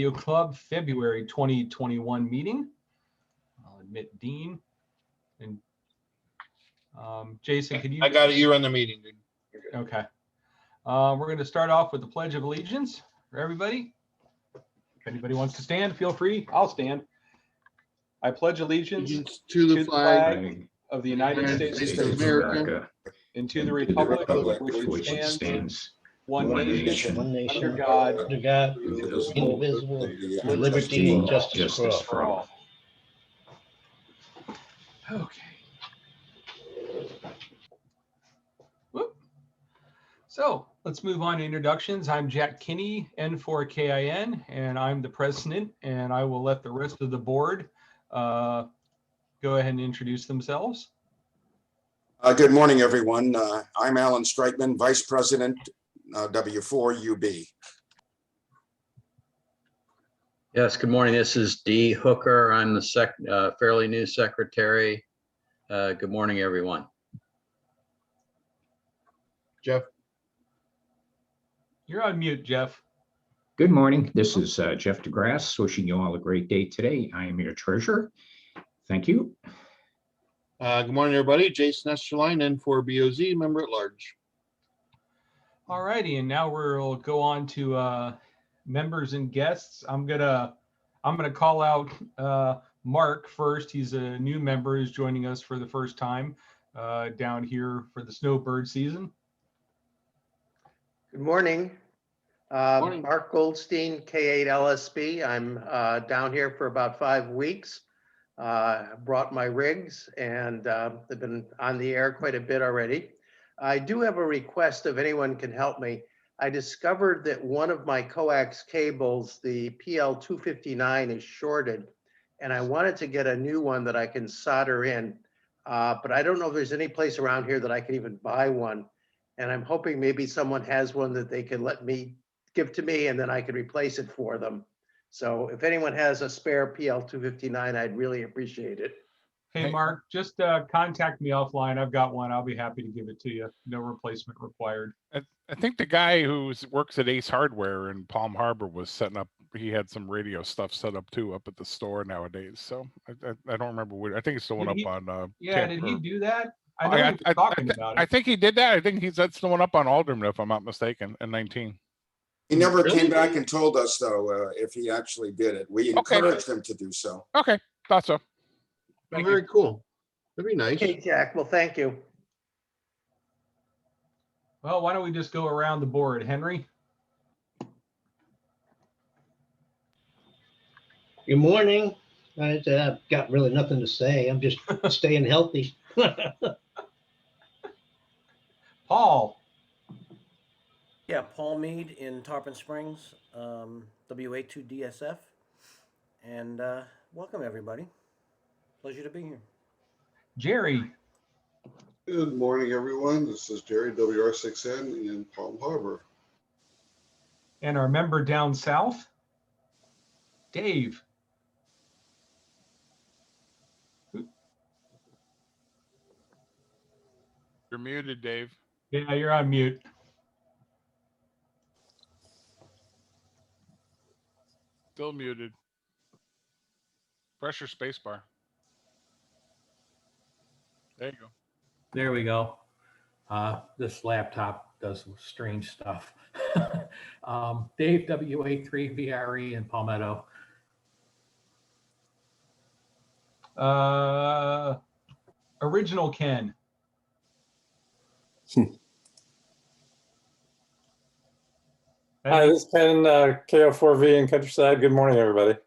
Radio Club February 2021 meeting. I'll admit Dean and Jason, could you? I got it. You run the meeting, dude. Okay. We're going to start off with the Pledge of Allegiance for everybody. If anybody wants to stand, feel free. I'll stand. I pledge allegiance To the flag of the United States of America and to the republic for which it stands, one nation, under God, indivisible, with with liberty and justice for all. Okay. Whoop. So let's move on to introductions. I'm Jack Kinney, N4KIN, and I'm the president, and I will let the rest of the board go ahead and introduce themselves. Good morning, everyone. I'm Alan Streitman, Vice President, W4UB. Yes, good morning. This is Dee Hooker. I'm the fairly new secretary. Good morning, everyone. Jeff. You're on mute, Jeff. Good morning. This is Jeff DeGrasse, wishing you all a great day today. I am your treasurer. Thank you. Good morning, everybody. Jason Esterline, N4BOZ, member at large. All righty, and now we'll go on to members and guests. I'm gonna call out Mark first. He's a new member who's joining us for the first time down here for the snowbird season. Good morning. Morning. Mark Goldstein, K8LSB. I'm down here for about 5 weeks. Brought my rigs and they've been on the air quite a bit already. I do have a request if anyone can help me. I discovered that one of my coax cables, the PL259, is shorted, and I wanted to get a new one that I can solder in, but I don't know if there's any place around here that I can even buy one. And I'm hoping maybe someone has one that they can give to me, and then I can replace it for them. So if anyone has a spare PL259, I'd really appreciate it. Hey, Mark, just contact me offline. I've got one. I'll be happy to give it to you. No replacement required. I think the guy who works at Ace Hardware in Palm Harbor was setting up. He had some radio stuff set up too up at the store nowadays. So I don't remember what. I think it's the one up on. Yeah, did he do that? I know he was talking about it. I think he did that. I think that's the one up on Alderman, if I'm not mistaken, in 19. He never came back and told us, though, if he actually did it. We encouraged him to do so. Okay, thought so. Very cool. That'd be nice. Okay, Jack. Well, thank you. Well, why don't we just go around the board? Henry? Good morning. I've got really nothing to say. I'm just staying healthy. Paul? Yeah, Paul Mead in Tarpon Springs, WA2DSF. And welcome, everybody. Pleasure to be here. Jerry? Good morning, everyone. This is Jerry, WR6N in Palm Harbor. And our member down south? Dave? You're muted, Dave. Yeah, you're on mute. Still muted. Press your space bar. There you go. There we go. This laptop does strange stuff. Dave, WA3VRE in Palmetto. Original Ken. Hi, this is Ken, KO4V in Countryside. Good morning, everybody.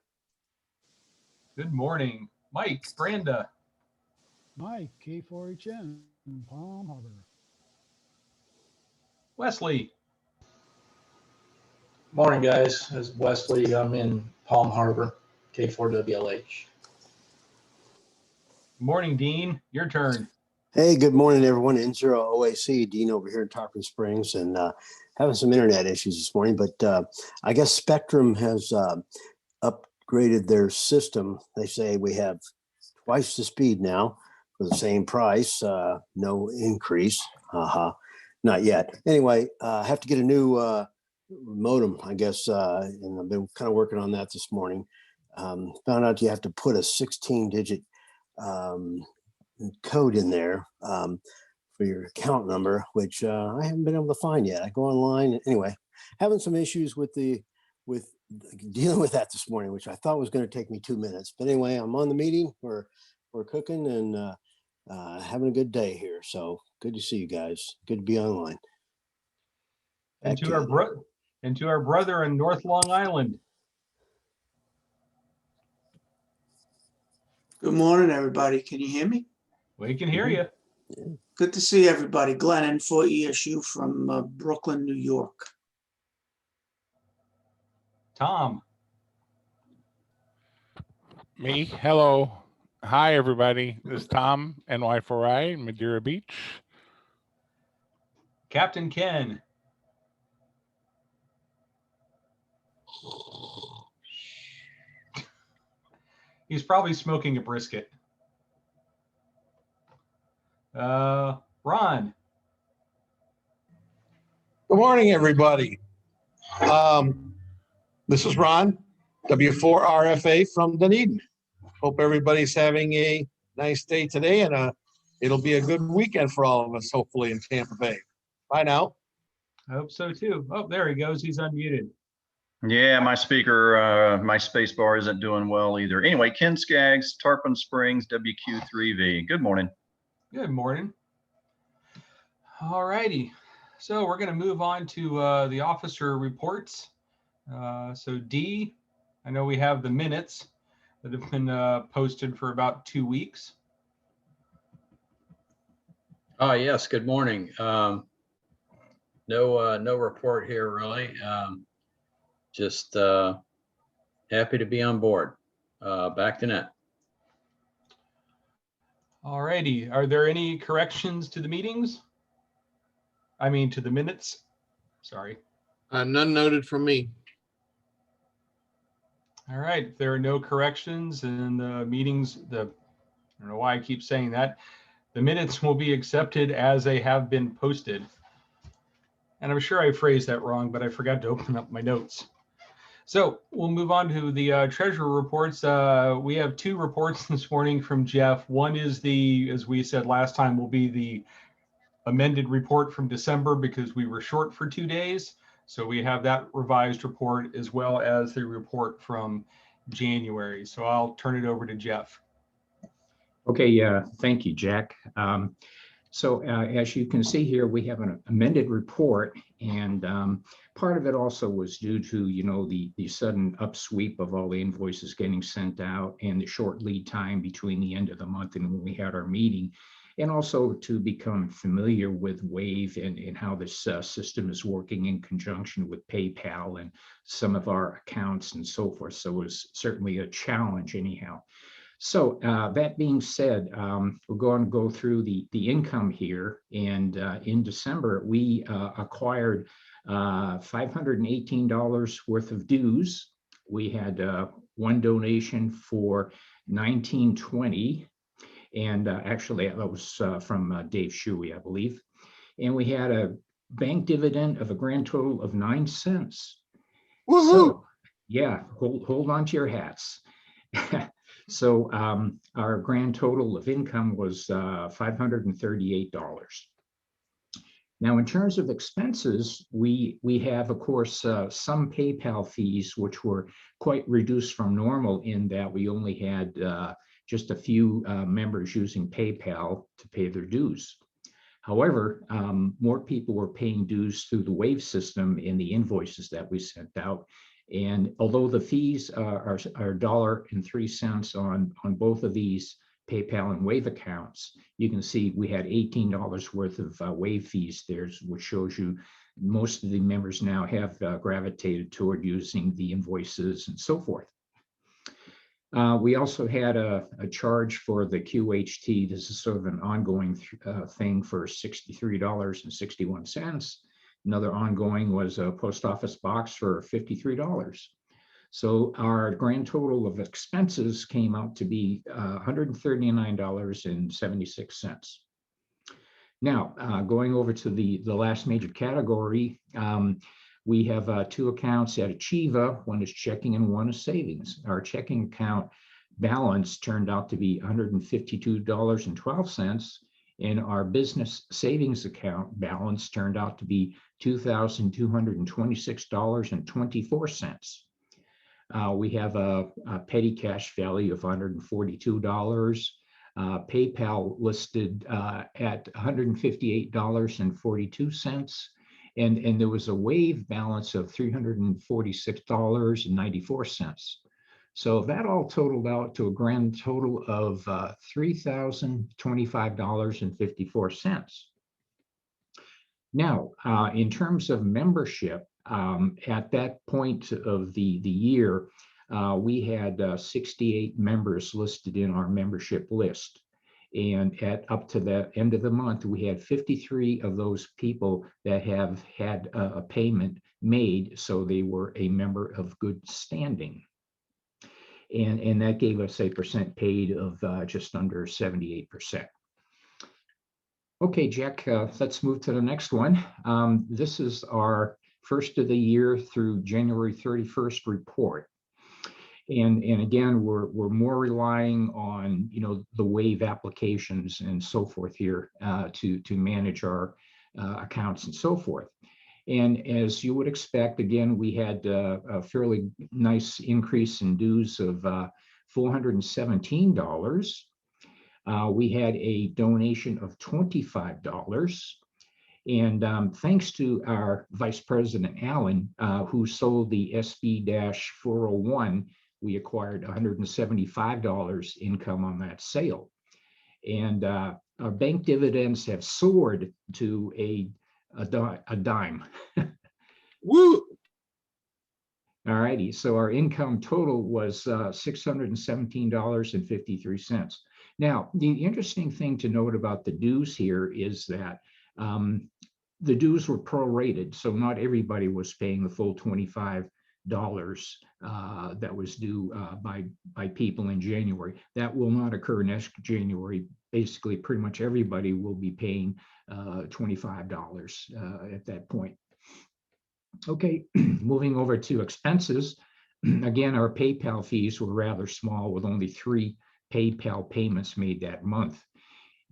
Good morning. Mike, Branda. Mike, K4HN in Palm Harbor. Wesley. Morning, guys. This is Wesley. I'm in Palm Harbor, K4WLH. Morning, Dean. Your turn. Hey, good morning, everyone. N0OAC, Dean over here in Tarpon Springs, and having some internet issues this morning, but I guess Spectrum has upgraded their system. They say we have twice the speed now for the same price, no increase. Not yet. Anyway, I have to get a new modem, I guess, and I've been kind of working on that this morning. Found out you have to put a 16-digit code in there for your account number, which I haven't been able to find yet. I go online anyway, having some issues with dealing with that this morning, which I thought was going to take me 2 minutes. But anyway, I'm on the meeting. We're cooking and having a good day here. So good to see you guys. Good to be online. And to our brother in North Long Island. Good morning, everybody. Can you hear me? We can hear you. Good to see everybody. Glennon for ESU from Brooklyn, New York. Tom. Me, hello. Hi, everybody. This is Tom, NY4I, Madeira Beach. Captain Ken. He's probably smoking a brisket. Ron. Good morning, everybody. This is Ron, W4RFA from Dunedin. Hope everybody's having a nice day today, and it'll be a good weekend for all of us, hopefully, in Tampa Bay. Bye now. I hope so too. Oh, there he goes. He's unmuted. Yeah, my speaker, my space bar isn't doing well either. Anyway, Ken Skaggs, Tarpon Springs, WQ3V. Good morning. Good morning. All righty. So we're going to move on to the officer reports. So D, I know we have the minutes that have been posted for about 2 weeks. Yes, good morning. No report here really. Just happy to be on board. Back to net. All righty. Are there any corrections to the meetings? I mean, to the minutes? Sorry. None noted from me. All right. If there are no corrections and the meetings, I don't know why I keep saying that. The minutes will be accepted as they have been posted. And I'm sure I phrased that wrong, but I forgot to open up my notes. So we'll move on to the treasurer reports. We have 2 reports this morning from Jeff. One is as we said last time, will be the amended report from December because we were short for 2 days. So we have that revised report as well as the report from January. So I'll turn it over to Jeff. Okay, thank you, Jack. So as you can see here, we have an amended report, and part of it also was due to, the sudden upsweep of all the invoices getting sent out and the short lead time between the end of the month and when we had our meeting, and also to become familiar with Wave and how this system is working in conjunction with PayPal and some of our accounts and so forth. So it was certainly a challenge anyhow. So that being said, we're going to go through the income here. And in December, we acquired $518 worth of dues. We had one donation for $19.20. And actually, that was from Dave Shuey, I believe. And we had a bank dividend of a grand total of 9 cents. Woohoo! So, yeah, hold on to your hats. So our grand total of income was $538. Now, in terms of expenses, we have, of course, some PayPal fees, which were quite reduced from normal in that we only had just a few members using PayPal to pay their dues. However, more people were paying dues through the Wave system in the invoices that we sent out. And although the fees are $1.03 on both of these PayPal and Wave accounts, you can see we had $18 worth of Wave fees there, which shows you most of the members now have gravitated toward using the invoices and so forth. We also had a charge for the QHT. This is sort of an ongoing thing for $63.61. Another ongoing was a post office box for $53. So our grand total of expenses came out to be $139.76. Now, going over to the last major category, We have two accounts at Achieva. One is checking and one is savings. Our checking account balance turned out to be $152.12, and our business savings account balance turned out to be $2,226.24. We have a petty cash value of $142. PayPal listed at $158.42. And there was a Wave balance of $346.94. So that all totaled out to a grand total of $3,025.54. Now, in terms of membership, at that point of the year, we had 68 members listed in our membership list. And up to the end of the month, we had 53 of those people that have had a payment made, so they were a member of good standing. And that gave us a percent paid of just under 78%. Okay, Jack, let's move to the next one. This is our first of the year through January 31st report. And again, we're more relying on, the Wave applications and so forth here to manage our accounts and so forth. And as you would expect, again, we had a fairly nice increase in dues of $417. We had a donation of $25. And thanks to our Vice President Allen, who sold the SB-401, we acquired $175 income on that sale. And our bank dividends have soared to a dime. Woo! All righty, so our income total was $617.53. Now, the interesting thing to note about the dues here is that the dues were prorated, so not everybody was paying the full $25 that was due by people in January. That will not occur next January. Basically, pretty much everybody will be paying $25 at that point. Okay, moving over to expenses. Again, our PayPal fees were rather small, with only 3 PayPal payments made that month.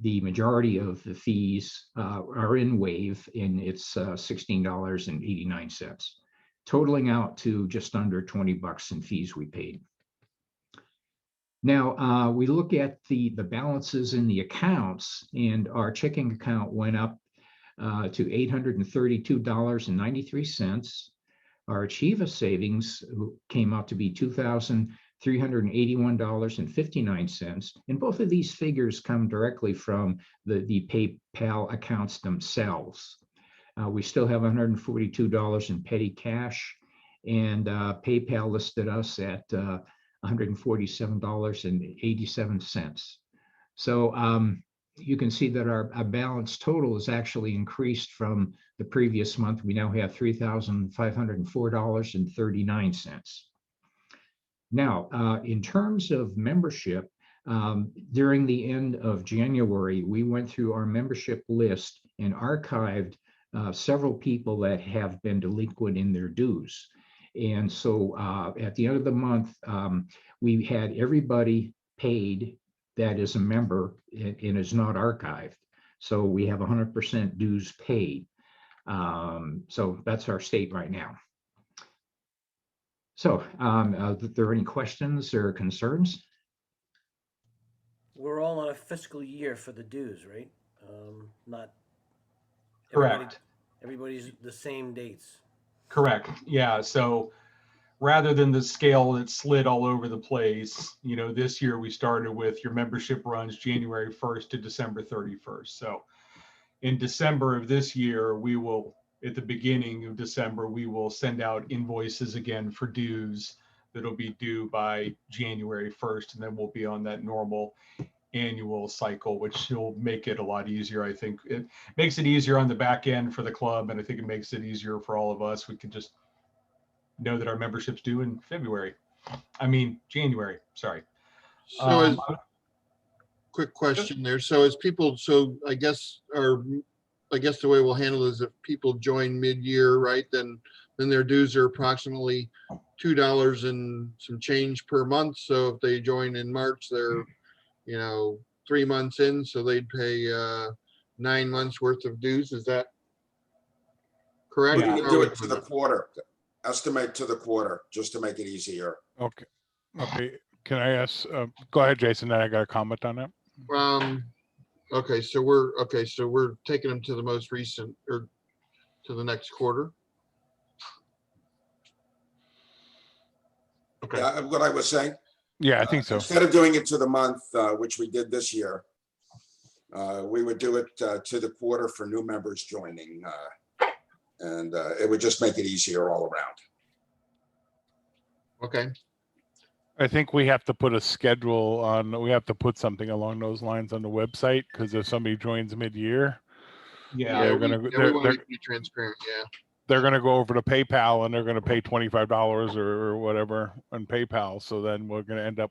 The majority of the fees are in Wave, and it's $16.89, totaling out to just under $20 in fees we paid. Now, we look at the balances in the accounts, and our checking account went up to $832.93. Our Achieva savings came out to be $2,381.59. And both of these figures come directly from the PayPal accounts themselves. We still have $142 in petty cash, and PayPal listed us at $147.87. So you can see that our balance total is actually increased from the previous month. We now have $3,504.39. Now, in terms of membership, during the end of January, we went through our membership list and archived several people that have been delinquent in their dues. And so at the end of the month, we had everybody paid that is a member and is not archived. So we have 100% dues paid. So that's our state right now. So are there any questions or concerns? We're all on a fiscal year for the dues, right? Not Correct. Everybody's the same dates. Correct. Yeah. So rather than the scale that slid all over the place, this year we started with your membership runs January 1st to December 31st. So in December of this year, we will, at the beginning of December, we will send out invoices again for dues that'll be due by January 1st. And then we'll be on that normal annual cycle, which will make it a lot easier. I think it makes it easier on the back end for the club. And I think it makes it easier for all of us. We can just know that our membership's due in January, sorry. So quick question there. So as people, I guess I guess the way we'll handle it is if people join mid-year, right, then their dues are approximately $2 and some change per month. So if they join in March, they're, 3 months in, so they'd pay 9 months worth of dues. Is that correct? We How can are do we it to doing the that? quarter, estimate to the quarter, just to make it easier. Okay. Okay. Can I ask, go ahead, Jason, then I got a comment on that. Okay, so we're taking them to the most recent or to the next quarter. Okay. Yeah, what I was saying. Yeah, I think so. Instead of doing it to the month, which we did this year, we would do it to the quarter for new members joining. And it would just make it easier all around. Okay. I think we have to put a schedule on, we have to put something along those lines on the website, because if somebody joins mid-year, Yeah. they're we gonna, want they're, to be transparent. Yeah. they're gonna go over to PayPal and they're gonna pay $25 or whatever on PayPal. So then we're gonna end up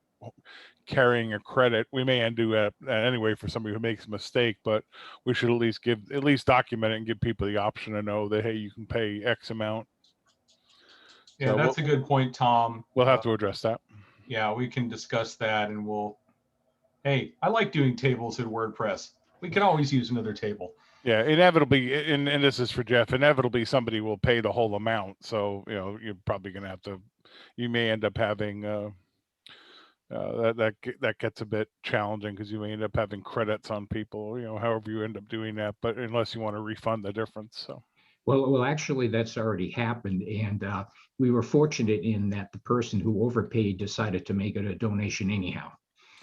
carrying a credit. We may end up anyway for somebody who makes a mistake, but we should at least document it and give people the option to know that, hey, you can pay X amount. Yeah, So that's a good point, Tom. We'll have to address that. Yeah, we can discuss that, and hey, I like doing tables in WordPress. We can always use another table. Yeah, inevitably, and this is for Jeff, inevitably somebody will pay the whole amount. So, you're probably going to have to, you may end up having, that gets a bit challenging, because you may end up having credits on people, however you end up doing that, but unless you want to refund the difference. So. Well, actually, that's already happened, and we were fortunate in that the person who overpaid decided to make it a donation anyhow.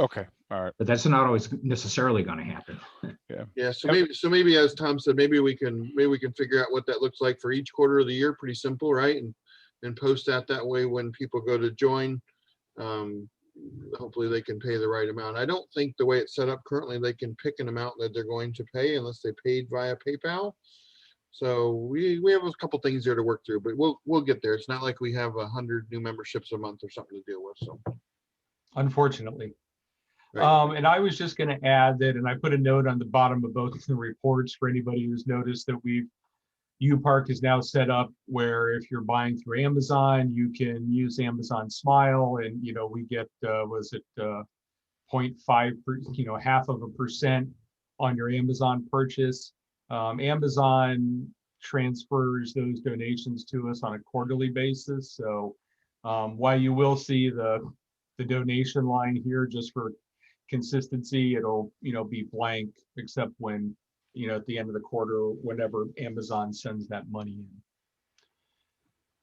Okay, all right. But that's not always necessarily going to happen. Yeah. Yeah. So maybe as Tom said, maybe we can figure out what that looks like for each quarter of the year. Pretty simple, right? And post that way when people go to join. Hopefully they can pay the right amount. I don't think the way it's set up currently, they can pick an amount that they're going to pay unless they paid via PayPal. So we have a couple things there to work through, but we'll get there. It's not like we have 100 new memberships a month or something to deal with. So Unfortunately. Right. And I was just going to add that, and I put a note on the bottom of both of the reports for anybody who's noticed that UPark is now set up where if you're buying through Amazon, you can use Amazon Smile, and we get 0.5%, half of a percent on your Amazon purchase. Amazon transfers those donations to us on a quarterly basis. So while you will see the donation line here just for consistency, it'll be blank except when at the end of the quarter, whenever Amazon sends that money in.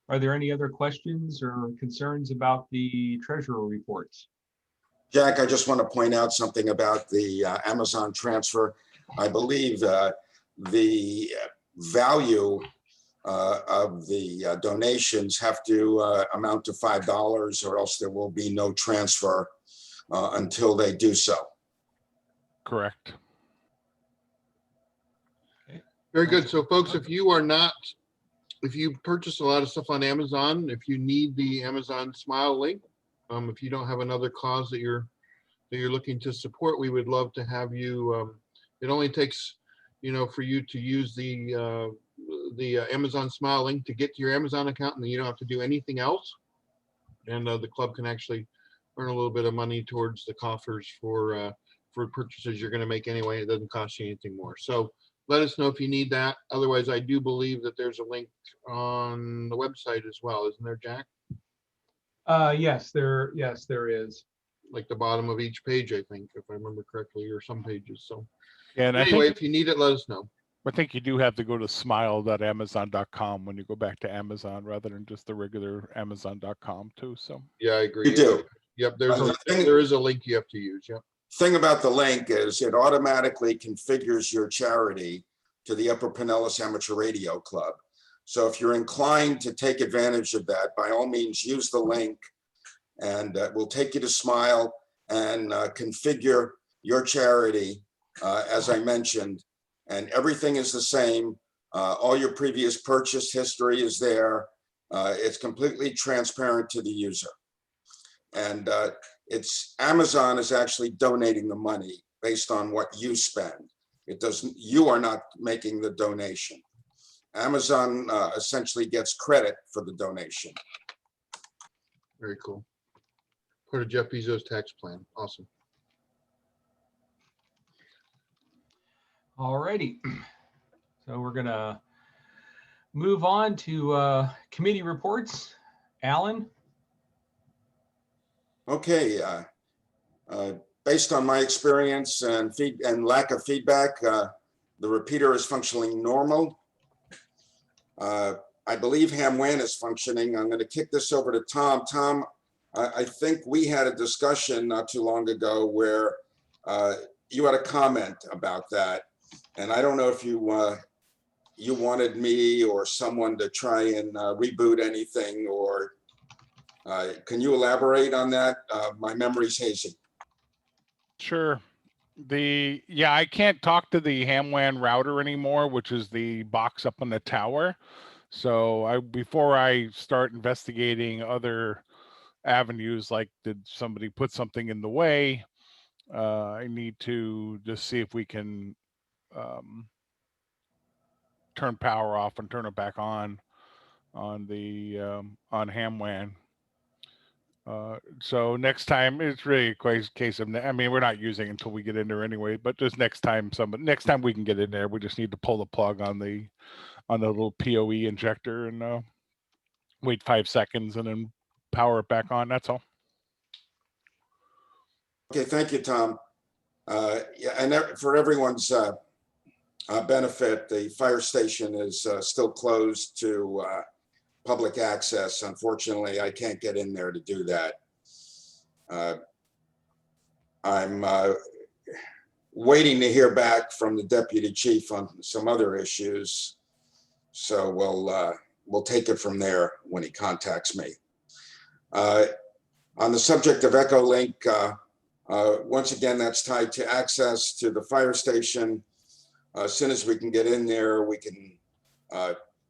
Are there any other questions or concerns about the treasurer reports? Jack, I just want to point out something about the Amazon transfer. I believe the value of the donations have to amount to $5, or else there will be no transfer until they do so. Correct. Very good. So folks, if you purchase a lot of stuff on Amazon, if you need the Amazon Smile link, if you don't have another cause that you're looking to support, we would love to have you. It only takes, for you to use the Amazon Smile link to get to your Amazon account, and then you don't have to do anything else. And the club can actually earn a little bit of money towards the coffers for purchases you're going to make anyway. It doesn't cost you anything more. So let us know if you need that. Otherwise, I do believe that there's a link on the website as well, isn't there, Jack? Yes, there is. Like the bottom of each page, I think, if I remember correctly, or some pages. So Yeah, and anyway, if you need it, let us know. I think you do have to go to smile.amazon.com when you go back to Amazon, rather than just the regular Amazon.com too. So yeah, I agree. You do. Yep, there is a link you have to use. Yep. Thing about the link is it automatically configures your charity to the Upper Pinellas Amateur Radio Club. So if you're inclined to take advantage of that, by all means, use the link, and we'll take you to Smile and configure your charity, as I mentioned, and everything is the same. All your previous purchase history is there. It's completely transparent to the user. And Amazon is actually donating the money based on what you spend. It doesn't, you are not making the donation. Amazon essentially gets credit for the donation. Very cool. Part of Jeff Bezos' tax plan. Awesome. All righty. So we're gonna move on to committee reports. Alan? Okay. Based on my experience and lack of feedback, the repeater is functioning normal. I believe HamWAN is functioning. I'm going to kick this over to Tom. Tom, I think we had a discussion not too long ago where you had a comment about that. And I don't know if you wanted me or someone to try and reboot anything, or can you elaborate on that? My memory's hazy. Sure. I can't talk to the HamWAN router anymore, which is the box up on the tower. So before I start investigating other avenues, like did somebody put something in the way, I need to just see if we can turn power off and turn it back on the on HamWAN. So next time, it's really a case of, I mean, we're not using it until we get in there anyway, but just next time we can get in there, we just need to pull the plug on the little PoE injector and wait 5 seconds and then power it back on. That's all. Okay, thank you, Tom. Yeah, and for everyone's benefit, the fire station is still closed to public access. Unfortunately, I can't get in there to do that. I'm waiting to hear back from the deputy chief on some other issues. So we'll take it from there when he contacts me. On the subject of Echolink, once again, that's tied to access to the fire station. As soon as we can get in there, we can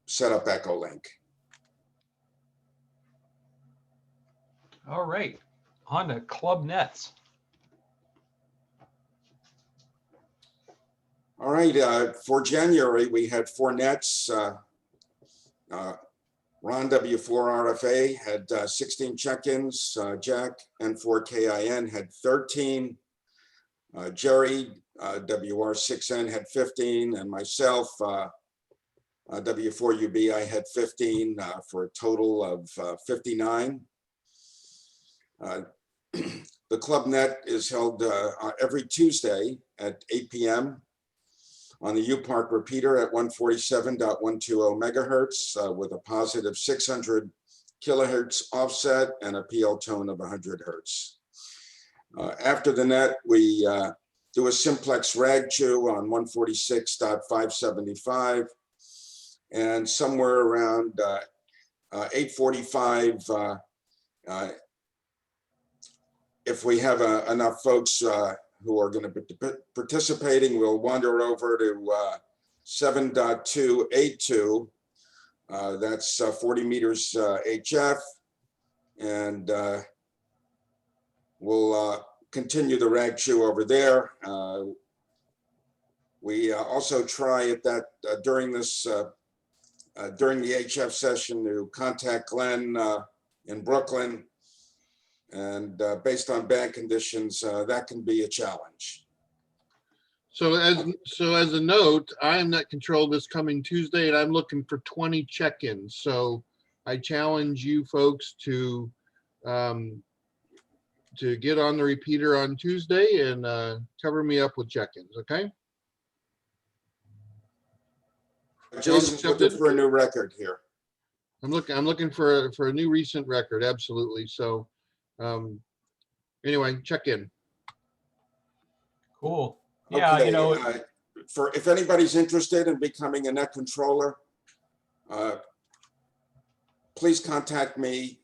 set up Echolink. All right, on to Club Nets. All right, for January, we had 4 nets. Ron W4RFA had 16 check-ins. Jack N4KIN had 13. Jerry WR6N had 15, and myself, W4UB, I had 15 for a total of 59. The Club Net is held every Tuesday at 8 p.m. on the U-Park repeater at 147.120 megahertz with a positive 600 kilohertz offset and a PL tone of 100 hertz. After the net, we do a simplex rag chew on 146.575, and somewhere around 8:45, if we have enough folks who are going to be participating, we'll wander over to 7.282. That's 40 meters HF, and we'll continue the rag chew over there. We also try at that during this during the HF session to contact Glenn in Brooklyn. And based on bad conditions, that can be a challenge. So as a note, I am net control this coming Tuesday, and I'm looking for 20 check-ins. So I challenge you folks to get on the repeater on Tuesday and cover me up with check-ins. Okay. Jason's looking for a new record here. I'm looking for a new recent record. Absolutely. So. Anyway, check in. Cool. Yeah, okay, you know, if anybody's interested in becoming a net controller, please contact me.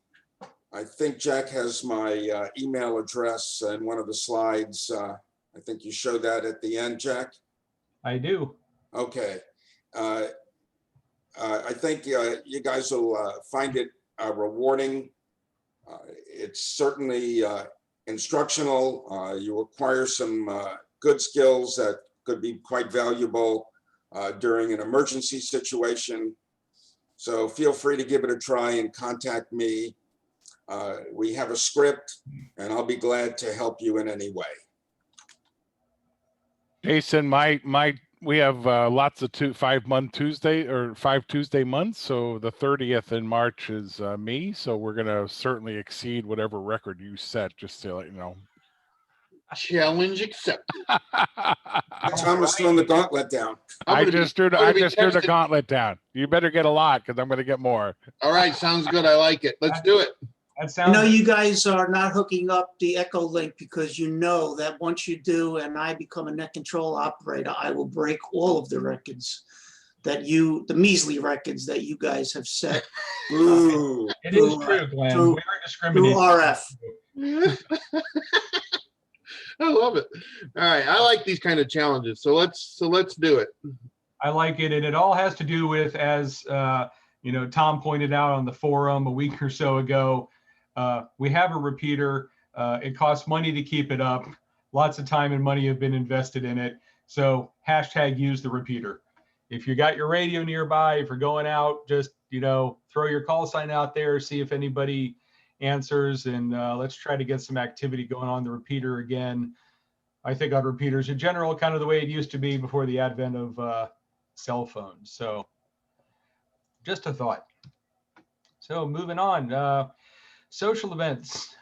I think Jack has my email address in one of the slides. I think you showed that at the end, Jack. I do. Okay. I think you guys will find it rewarding. It's certainly instructional. You acquire some good skills that could be quite valuable during an emergency situation. So feel free to give it a try and contact me. We have a script and I'll be glad to help you in any way. Jason, we have lots of 5-month Tuesday or 5 Tuesday months. So the 30th in March is me. So we're going to certainly exceed whatever record you set, just to let you know. Challenge accepted. Thomas throwing the gauntlet down. I just threw the gauntlet down. You better get a lot because I'm going to get more. All right, sounds good. I like it. Let's do it. That I sounds. know you guys are not hooking up the Echo Link because you know that once you do and I become a net control operator, I will break all of the records that the measly records that you guys have set. Ooh. It is true, Glenn. through- We are discriminating. RF. I love it. All right, I like these kind of challenges. So let's do it. I like it, and it all has to do with, as Tom pointed out on the forum a week or so ago. We have a repeater. It costs money to keep it up. Lots of time and money have been invested in it. So # use the repeater. If you got your radio nearby, if you're going out, just throw your call sign out there, see if anybody answers, and let's try to get some activity going on the repeater again. I think on repeaters in general, kind of the way it used to be before the advent of cell phones. So just a thought. So moving on, social events.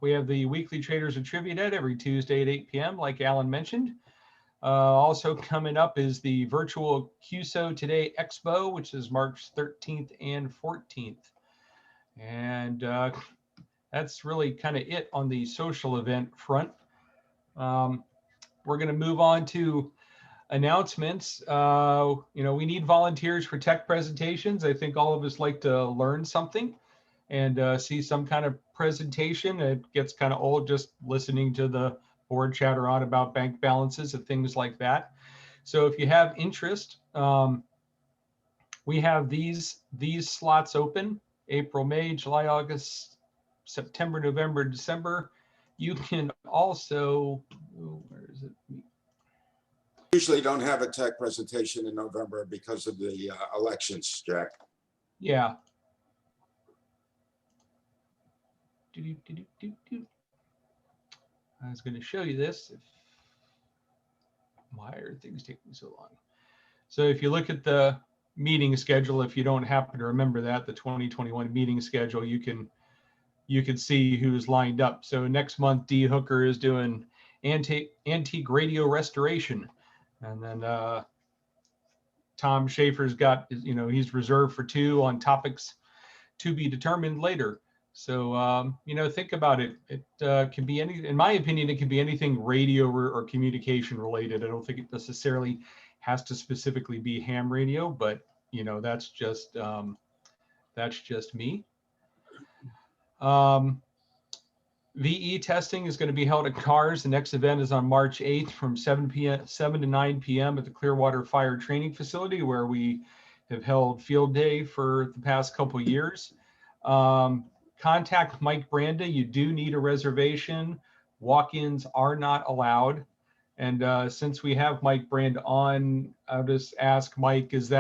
We have the weekly Traders of Trivia Net every Tuesday at 8 p.m. like Alan mentioned. Also coming up is the virtual QSO Today Expo, which is March 13th and 14th. And that's really kind of it on the social event front. We're going to move on to announcements. We need volunteers for tech presentations. I think all of us like to learn something and see some kind of presentation. It gets kind of old just listening to the board chatter on about bank balances and things like that. So if you have interest, we have these slots open: April, May, July, August, September, November, December. You can also, where is it? Usually don't have a tech presentation in November because of the elections, Jack. Yeah. I was going to show you this. Why are things taking so long? So if you look at the meeting schedule, if you don't happen to remember that, the 2021 meeting schedule, you can see who's lined up. So next month, D Hooker is doing antique radio restoration. And then Tom Schaefer's got, he's reserved for 2 on topics to be determined later. So, think about it. It can be in my opinion, it can be anything radio or communication related. I don't think it necessarily has to specifically be ham radio, but that's just me. VE testing is going to be held at CARS. The next event is on March 8th from 7 to 9 p.m. at the Clearwater Fire Training Facility, where we have held field day for the past couple of years. Contact Mike Branda. You do need a reservation. Walk-ins are not allowed. And since we have Mike Branda on, I'll just ask Mike, is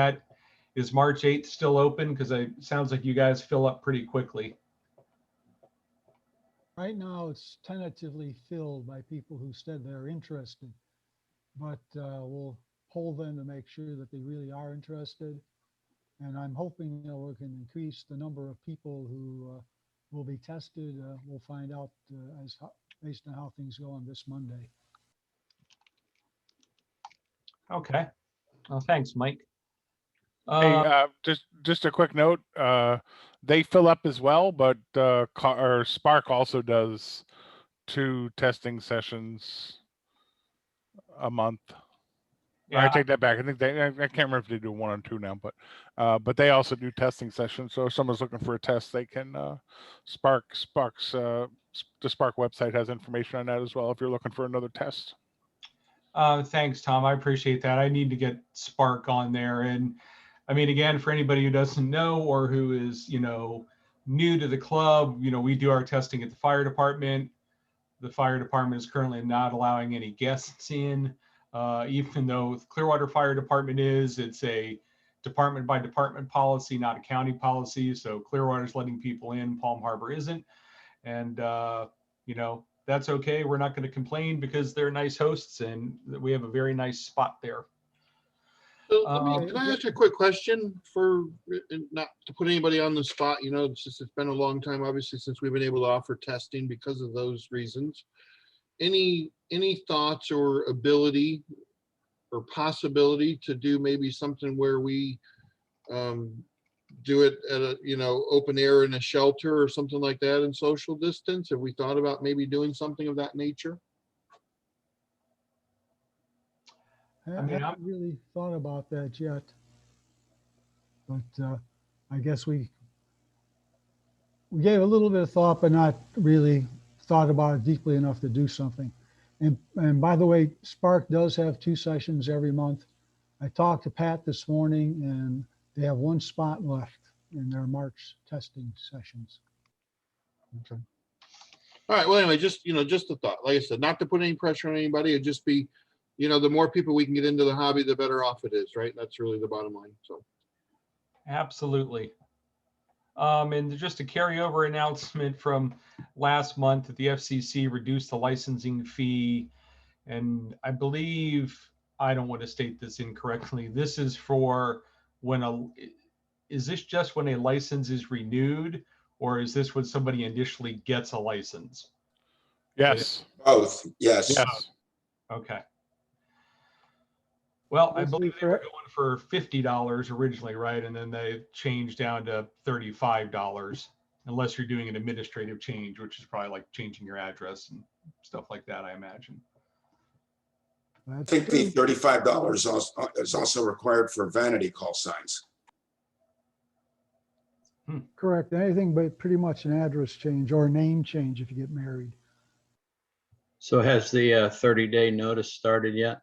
March 8th still open? Because it sounds like you guys fill up pretty quickly. Right now, it's tentatively filled by people who said they're interested, but we'll poll them to make sure that they really are interested. And I'm hoping we can increase the number of people who will be tested. We'll find out based on how things go on this Monday. Okay. Well, thanks, Mike. Hey, just a quick note. They fill up as well, but Spark also does 2 testing sessions a month. Yeah. I take that back. I think I can't remember if they do 1 or 2 now, but they also do testing sessions. So if someone's looking for a test, they can the Spark website has information on that as well if you're looking for another test. Thanks, Tom. I appreciate that. I need to get Spark on there. And I mean, again, for anybody who doesn't know or who is, new to the club, we do our testing at the fire department. The fire department is currently not allowing any guests in. Even though Clearwater Fire Department it's a department by department policy, not a county policy. So Clearwater's letting people in, Palm Harbor isn't. And, you know, that's okay. We're not going to complain because they're nice hosts and we have a very nice spot there. So can I ask you a quick question for, not to put anybody on the spot, you know, it's been a long time, obviously, since we've been able to offer testing because of those reasons. Any thoughts or ability or possibility to do maybe something where we do it at a, you know, open air in a shelter or something like that in social distance? Have we thought about maybe doing something of that nature? I haven't really thought about that yet. But I guess we gave a little bit of thought, but not really thought about it deeply enough to do something. And by the way, Spark does have 2 sessions every month. I talked to Pat this morning and they have 1 spot left in their March testing sessions. Okay. All right. Well, anyway, just, you know, just a thought. Like I said, not to put any pressure on anybody. It'd just be, you know, the more people we can get into the hobby, the better off it is, right? That's really the bottom line. So. Absolutely. And just a carryover announcement from last month that the FCC reduced the licensing fee. And I believe, I don't want to state this incorrectly, this is for when is this just when a license is renewed, or is this when somebody initially gets a license? Yes. Both, yes. Yes. Okay. Well, I believe they were going for $50 originally, right? And then they changed down to $35, unless you're doing an administrative change, which is probably like changing your address and stuff like that, I imagine. I think the $35 is also required for vanity call signs. Correct. Anything but pretty much an address change or a name change if you get married. So has the 30-day notice started yet?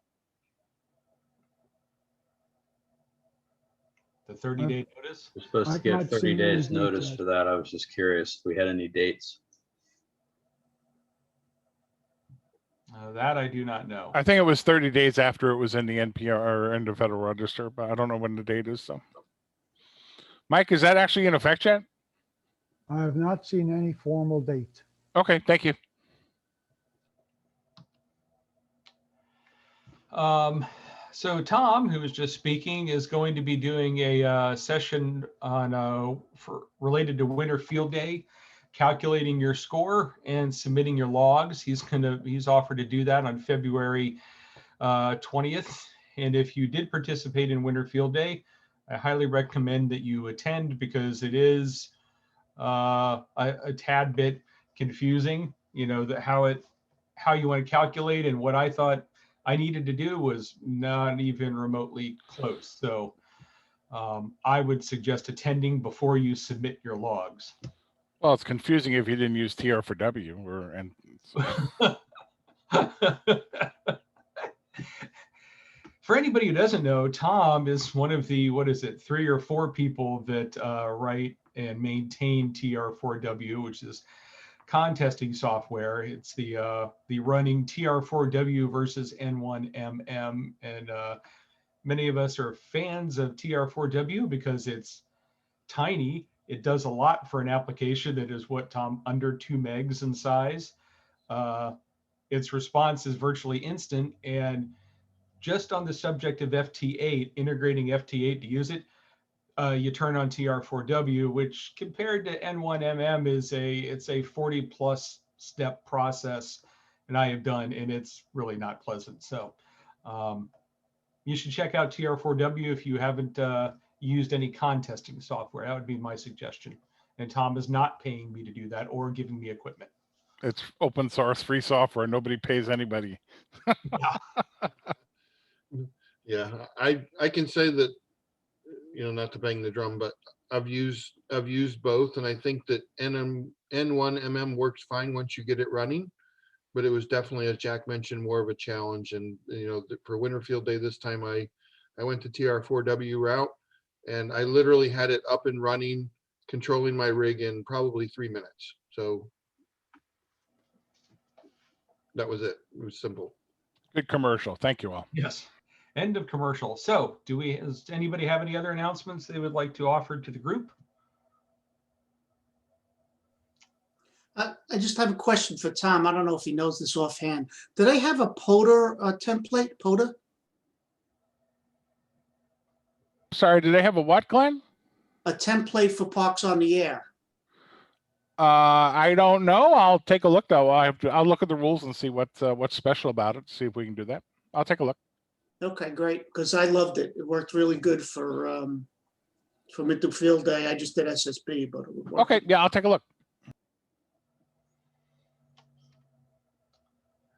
The 30-day notice? We're supposed to I've get not 30 seen days any notice yet. for that. I was just curious if we had any dates. That I do not know. I think it was 30 days after it was in the NPR or in the Federal Register, but I don't know when the date is. So, Mike, is that actually in effect yet? I have not seen any formal date. Okay, thank you. So Tom, who was just speaking, is going to be doing a session on related to Winter Field Day, calculating your score and submitting your logs. He's offered to do that on February 20th. And if you did participate in Winter Field Day, I highly recommend that you attend because it is a tad bit confusing, you know, how you want to calculate, and what I thought I needed to do was not even remotely close. So I would suggest attending before you submit your logs. Well, it's confusing if you didn't use TR4W For anybody who doesn't know, Tom is one of the, 3 or 4 people that write and maintain TR4W, which is contesting software. It's the running TR4W versus N1MM, and many of us are fans of TR4W because it's tiny. It does a lot for an application that is Tom, under 2 megs in size. Its response is virtually instant, and just on the subject of FT8, integrating FT8 to use it, you turn on TR4W, which compared to N1MM it's a 40+ step process, and I have done, and it's really not pleasant. So you should check out TR4W if you haven't used any contesting software. That would be my suggestion. And Tom is not paying me to do that or giving me equipment. It's open source, free software. Nobody pays anybody. Yeah, I can say that, you know, not to bang the drum, but I've used both, and I think that N1MM works fine once you get it running. But it was definitely, as Jack mentioned, more of a challenge. And you know, for Winter Field Day this time, I went to TR4W route, and I literally had it up and running, controlling my rig in probably 3 minutes. So that was it. It was simple. Good commercial. Thank you all. Yes. End of commercial. So does anybody have any other announcements they would like to offer to the group? I just have a question for Tom. I don't know if he knows this offhand. Do they have a POTA template? POTA? Sorry, do they have a what, Glenn? A template for Parks on the Air? I don't know. I'll take a look though. I'll look at the rules and see what's special about it. See if we can do that. I'll take a look. Okay, great. Because I loved it. It worked really good for Minto Field Day. I just did SSB, but it would work. Okay, yeah, I'll take a look.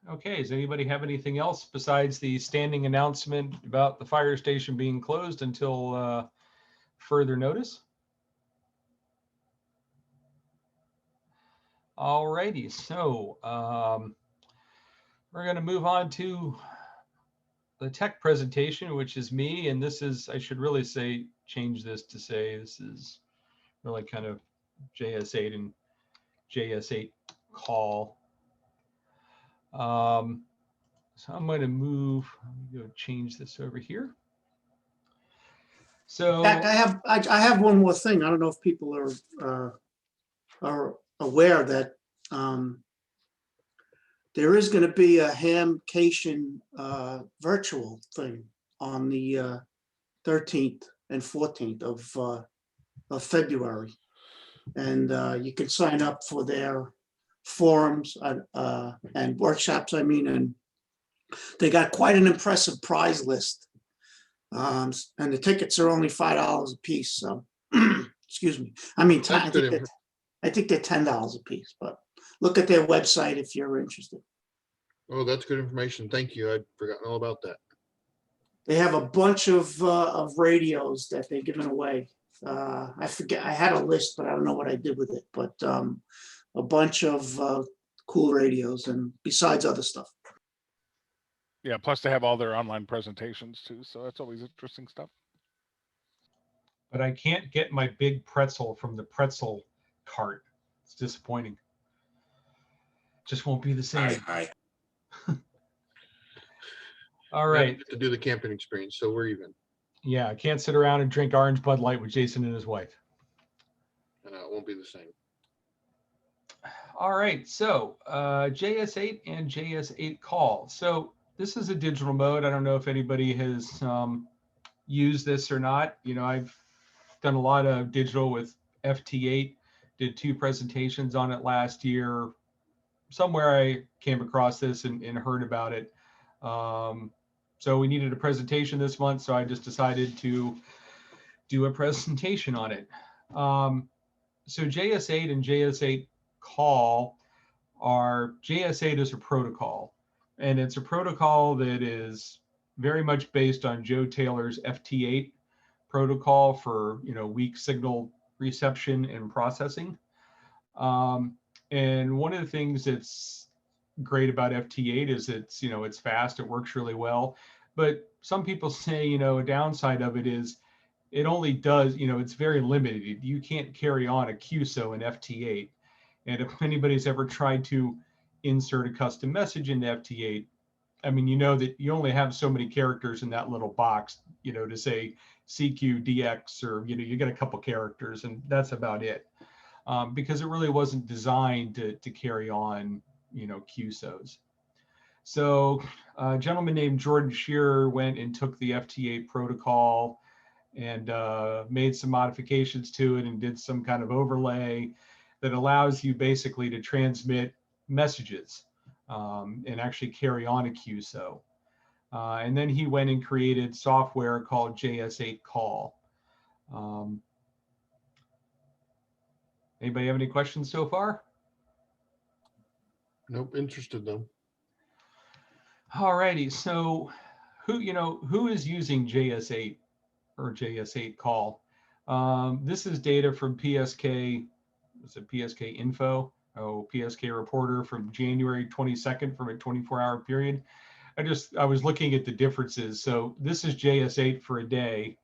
Okay, does anybody have anything else besides the standing announcement about the fire station being closed until further notice? All righty, so we're going to move on to the tech presentation, which is me, and this is, I should really say, change this to say this is really kind of JS8 and JS8 call. So I'm going to move, let me go change this over here. So Jack, I have one more thing. I don't know if people are aware that there is going to be a Hamcation virtual thing on the 13th and 14th of February, and you can sign up for their forums and workshops. I mean, and they got quite an impressive prize list, and the tickets are only $5 a piece. So, excuse me. I mean, I think they're $10 a piece. But look at their website if you're interested. Oh, that's good information. Thank you. I'd forgotten all about that. They have a bunch of radios that they're giving away. I forget. I had a list, but I don't know what I did with it. But a bunch of cool radios, and besides other stuff. Yeah, plus they have all their online presentations too, so that's always interesting stuff. but I can't get my big pretzel from the pretzel cart. It's disappointing. Just won't be the same. All right. To do the camping experience, so we're even. Yeah, I can't sit around and drink orange Bud Light with Jason and his wife. It won't be the same. All right, so JS8 and JS8 call. So this is a digital mode. I don't know if anybody has used this or not. You know, I've done a lot of digital with FT8, did 2 presentations on it last year. Somewhere I came across this and heard about it. So we needed a presentation this month, so I just decided to do a presentation on it. So JS8 and JS8 call are, JS8 is a protocol, and it's a protocol that is very much based on Joe Taylor's FT8 protocol for, you know, weak signal reception and processing. And one of the things that's great about FT8 is it's, you know, it's fast, it works really well. But some people say, you know, a downside of it is it only does, you know, it's very limited. You can't carry on a QSO in FT8. And if anybody's ever tried to insert a custom message into FT8, I mean, you know that you only have so many characters in that little box, you know, to say CQ, DX, or, you know, you get a couple characters and that's about it. Because it really wasn't designed to carry on, you know, QSOs. So a gentleman named Jordan Shearer went and took the FT8 protocol and made some modifications to it and did some kind of overlay that allows you basically to transmit messages and actually carry on a QSO. And then he went and created software called JS8 call. Anybody have any questions so far? Nope, interested though. All righty, so who is using JS8 or JS8 call? This is data from PSK, is it PSK info? Oh, PSK reporter from January 22nd from a 24-hour period. I was looking at the differences. So this is JS8 for a day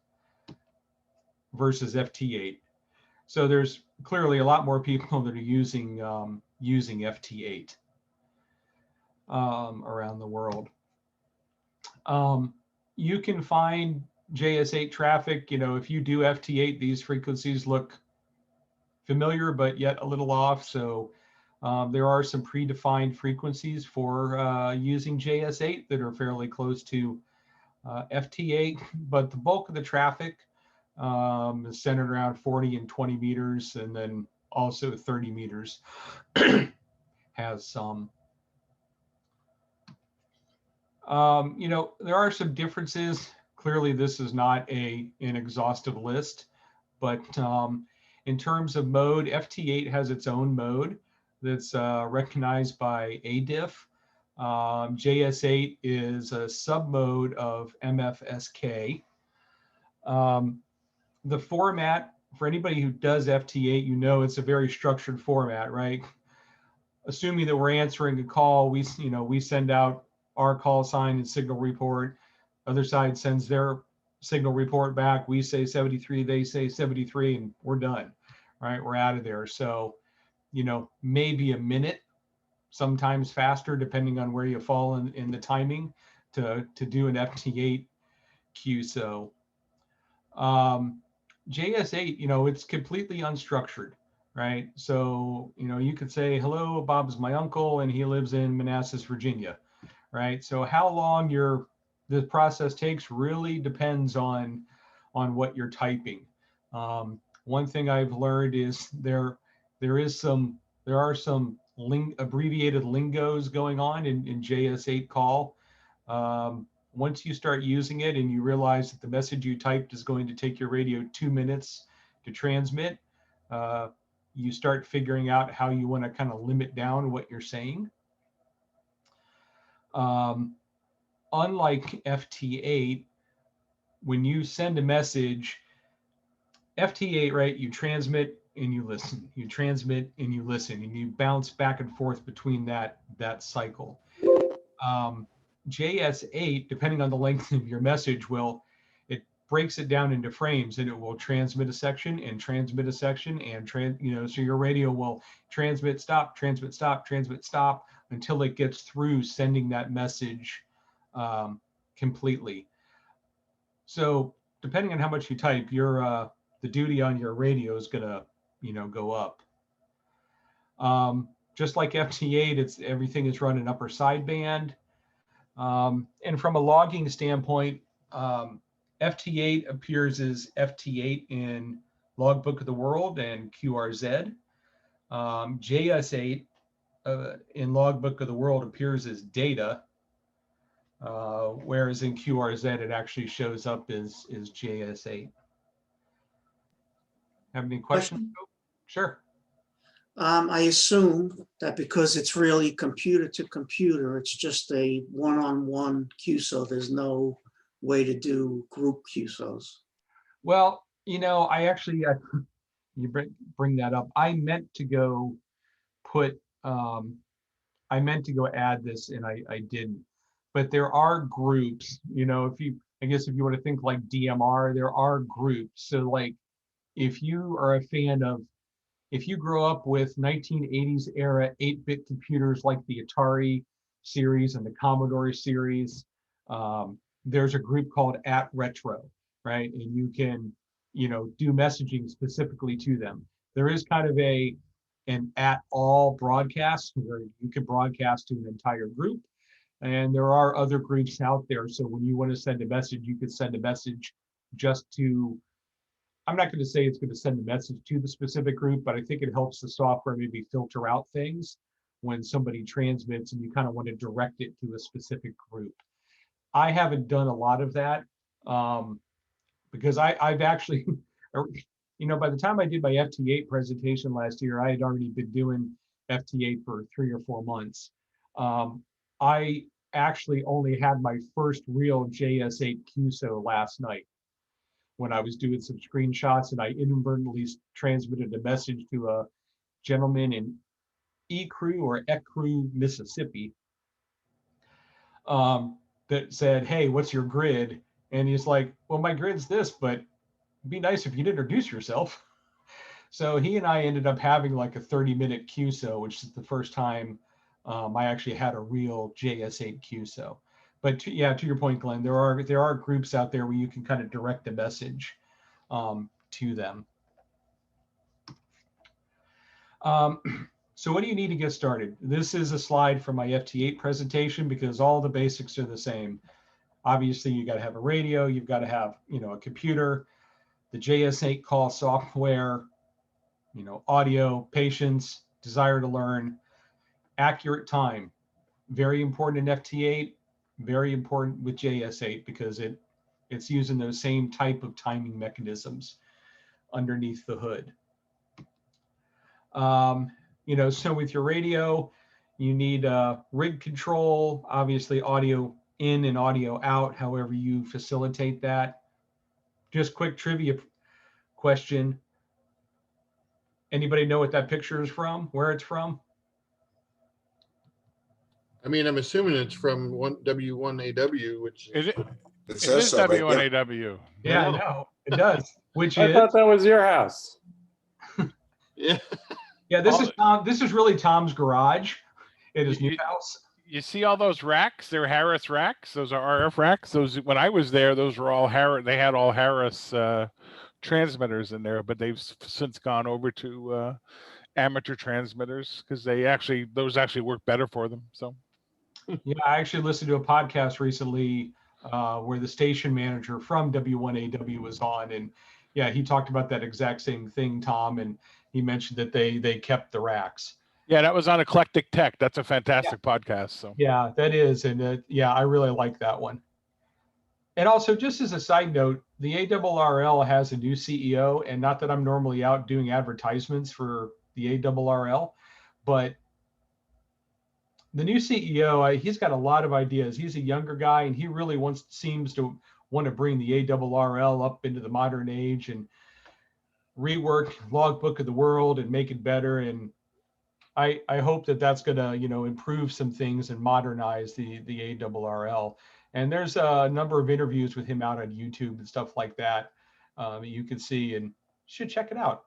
versus FT8. So there's clearly a lot more people that are using using FT8 around the world. You can find JS8 traffic, if you do FT8, these frequencies look familiar, but yet a little off. So there are some predefined frequencies for using JS8 that are fairly close to FT8, but the bulk of the traffic is centered around 40 and 20 meters, and then also 30 meters has some. There are some differences. Clearly, this is not an exhaustive list, but in terms of mode, FT8 has its own mode that's recognized by ADIF. JS8 is a submode of MFSK. The format, for anybody who does FT8, it's a very structured format, right? Assuming that we're answering a call, we send out our call sign and signal report. Other side sends their signal report back. We say 73, they say 73, and we're done, right? We're out of there. So, maybe a minute, sometimes faster, depending on where you fall in the timing to do an FT8 QSO. JS8, it's completely unstructured, right? So, you could say, hello, Bob's my uncle, and he lives in Manassas, Virginia, right? So how long the process takes really depends on what you're typing. One thing I've learned is there are some abbreviated lingos going on in JS8 call. Once you start using it and you realize that the message you typed is going to take your radio 2 minutes to transmit, you start figuring out how you want to kind of limit down what you're saying. Unlike FT8, when you send a message, FT8, right, you transmit and you listen, you transmit and you listen, and you bounce back and forth between that cycle. JS8, depending on the length of your message, it breaks it down into frames, and it will transmit a section and transmit a section and so your radio will transmit, stop, transmit, stop, transmit, stop until it gets through sending that message completely. So depending on how much you type, the duty on your radio is gonna go up. Just like FT8, everything is run in upper sideband. And from a logging standpoint, FT8 appears as FT8 in Logbook of the World and QRZ. JS8 in Logbook of the World appears as data, whereas in QRZ it actually shows up as JS8. Have any questions? Sure. I assume that because it's really computer to computer, it's just a one-on-one QSO. There's no way to do group QSOs. Well, I actually, you bring that up. I meant to go add this and I didn't. But there are groups, if you want to think like DMR, there are groups. So like if you are a fan of, if you grow up with 1980s era 8-bit computers like the Atari series and the Commodore series, there's a group called @retro, right? And you can, do messaging specifically to them. There is kind of an @all broadcast where you can broadcast to an entire group. And there are other groups out there. So when you want to send a message, you could send a message just to, I'm not going to say it's going to send a message to the specific group, but I think it helps the software maybe filter out things when somebody transmits and you kind of want to direct it to a specific group. I haven't done a lot of that because I've actually, by the time I did my FT8 presentation last year, I had already been doing FT8 for 3 or 4 months. I actually only had my first real JS8 QSO last night when I was doing some screenshots, and I inadvertently transmitted a message to a gentleman in Ecru or Ecru, Mississippi, that said, hey, what's your grid? And he's like, well, my grid's this, but it'd be nice if you'd introduce yourself. So he and I ended up having like a 30-minute QSO, which is the first time I actually had a real JS8 QSO. But to your point, Glenn, there are groups out there where you can kind of direct the message to them. So what do you need to get started? This is a slide from my FT8 presentation because all the basics are the same. Obviously, you got to have a radio, you've got to have, a computer, the JS8 call software, audio, patience, desire to learn, accurate time. Very important in FT8, very important with JS8 because it's using those same type of timing mechanisms underneath the hood. So with your radio, you need rig control, obviously audio in and audio out, however you facilitate that. Just quick trivia question. Anybody know what that picture is from, where it's from? I mean, I'm assuming it's from W1AW, which Is it? It It says is so, but yeah. W1AW. Yeah, I know, it does. Which I is, thought that was your house. yeah. yeah, this is really Tom's garage at his new house. You see all those racks? They're Harris racks. Those are RF racks. Those, when I was there, those were all Harris. They had all Harris transmitters in there, but they've since gone over to amateur transmitters because those actually work better for them. So Yeah, I actually listened to a podcast recently where the station manager from W1AW was on, and yeah, he talked about that exact same thing, Tom, and he mentioned that they kept the racks. yeah, that was on Eclectic Tech. That's a fantastic podcast. So Yeah, that is, and yeah, I really like that one. And also, just as a side note, the ARRL has a new CEO, and not that I'm normally out doing advertisements for the ARRL, but the new CEO, he's got a lot of ideas. He's a younger guy, and he really seems to want to bring the ARRL up into the modern age and rework Logbook of the World and make it better. And I hope that that's going to, improve some things and modernize the ARRL. And there's a number of interviews with him out on YouTube and stuff like that you can see, and you should check it out.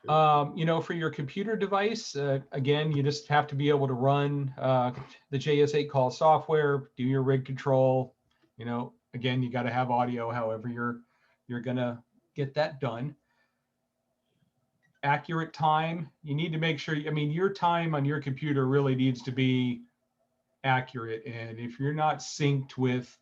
For your computer device, again, you just have to be able to run the JS8 call software, do your rig control. Again, you got to have audio, however you're going to get that done. Accurate time, you need to make sure, your time on your computer really needs to be accurate. And if you're not synced with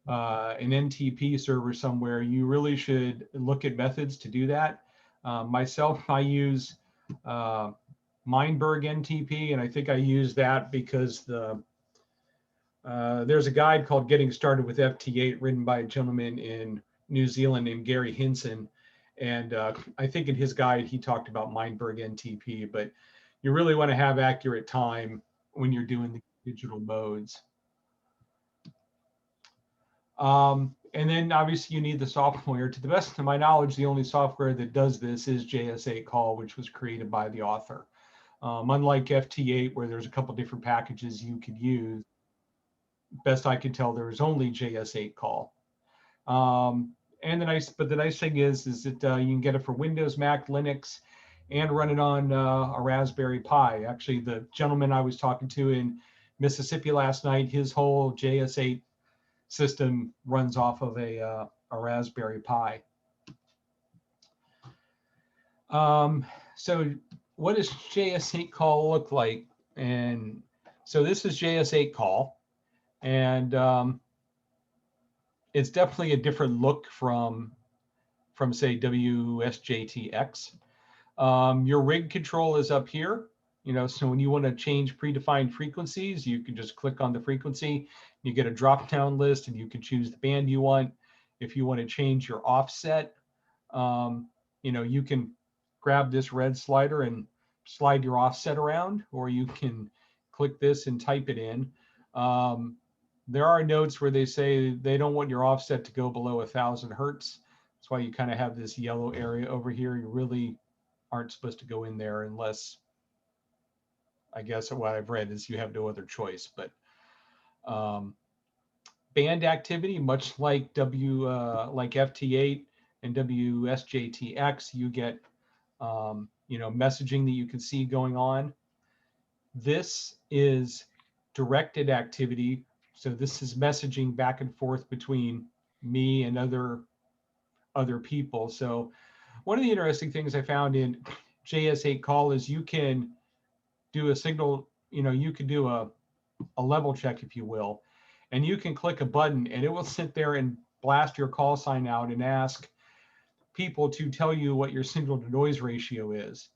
an NTP server somewhere, you really should look at methods to do that. Myself, I use Mindberg NTP, and I think I use that because there's a guide called Getting Started with FT8 written by a gentleman in New Zealand named Gary Hinson. And I think in his guide, he talked about Mindberg NTP, but you really want to have accurate time when you're doing the digital modes. And then obviously you need the software. To the best of my knowledge, the only software that does this is JS8 Call, which was created by the author. Unlike FT8, where there's a couple different packages you could use, best I can tell, there is only JS8 Call. And the nice thing is that you can get it for Windows, Mac, Linux, and run it on a Raspberry Pi. Actually, the gentleman I was talking to in Mississippi last night, his whole JS8 system runs off of a Raspberry Pi. So what does JS8 Call look like? And so this is JS8 Call, and it's definitely a different look from say WSJTX. Your rig control is up here. So when you want to change predefined frequencies, you can just click on the frequency. You get a drop-down list, and you can choose the band you want. If you want to change your offset, you can grab this red slider and slide your offset around, or you can click this and type it in. There are notes where they say they don't want your offset to go below 1,000 hertz. That's why you kind of have this yellow area over here. You really aren't supposed to go in there unless, I guess what I've read is you have no other choice. But band activity, much like like FT8 and WSJTX, you get messaging that you can see going on. This is directed activity. So this is messaging back and forth between me and other people. So one of the interesting things I found in JS8 call is you can do a signal, you can do a level check, if you will, and you can click a button and it will sit there and blast your call sign out and ask people to tell you what your signal to noise ratio is.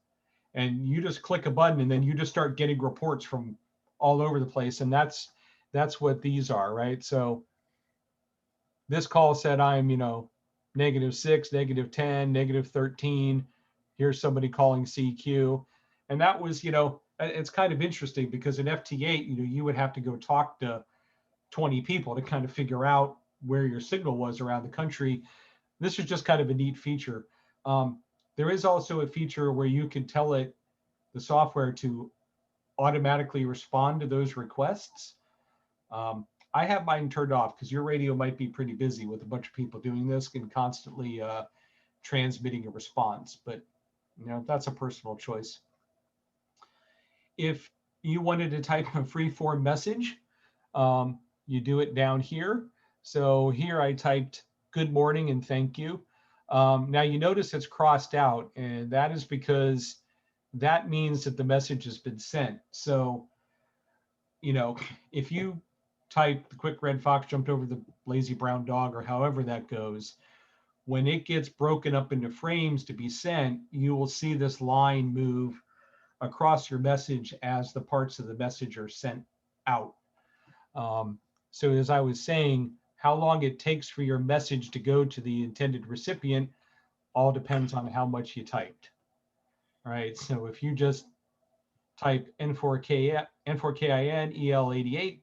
And you just click a button and then you just start getting reports from all over the place. And that's what these are, right? So this call said I'm, -6, -10, -13. Here's somebody calling CQ. And that was, it's kind of interesting because in FT8, you would have to go talk to 20 people to kind of figure out where your signal was around the country. This is just kind of a neat feature. There is also a feature where you can tell it, the software, to automatically respond to those requests. I have mine turned off because your radio might be pretty busy with a bunch of people doing this and constantly transmitting a response, but that's a personal choice. If you wanted to type a free form message, you do it down here. So here I typed good morning and thank you. Now you notice it's crossed out, and that is because that means that the message has been sent. So, if you type the quick red fox jumped over the lazy brown dog, or however that goes, when it gets broken up into frames to be sent, you will see this line move across your message as the parts of the message are sent out. So as I was saying, how long it takes for your message to go to the intended recipient all depends on how much you typed. All right, so if you just type N4KIN EL88,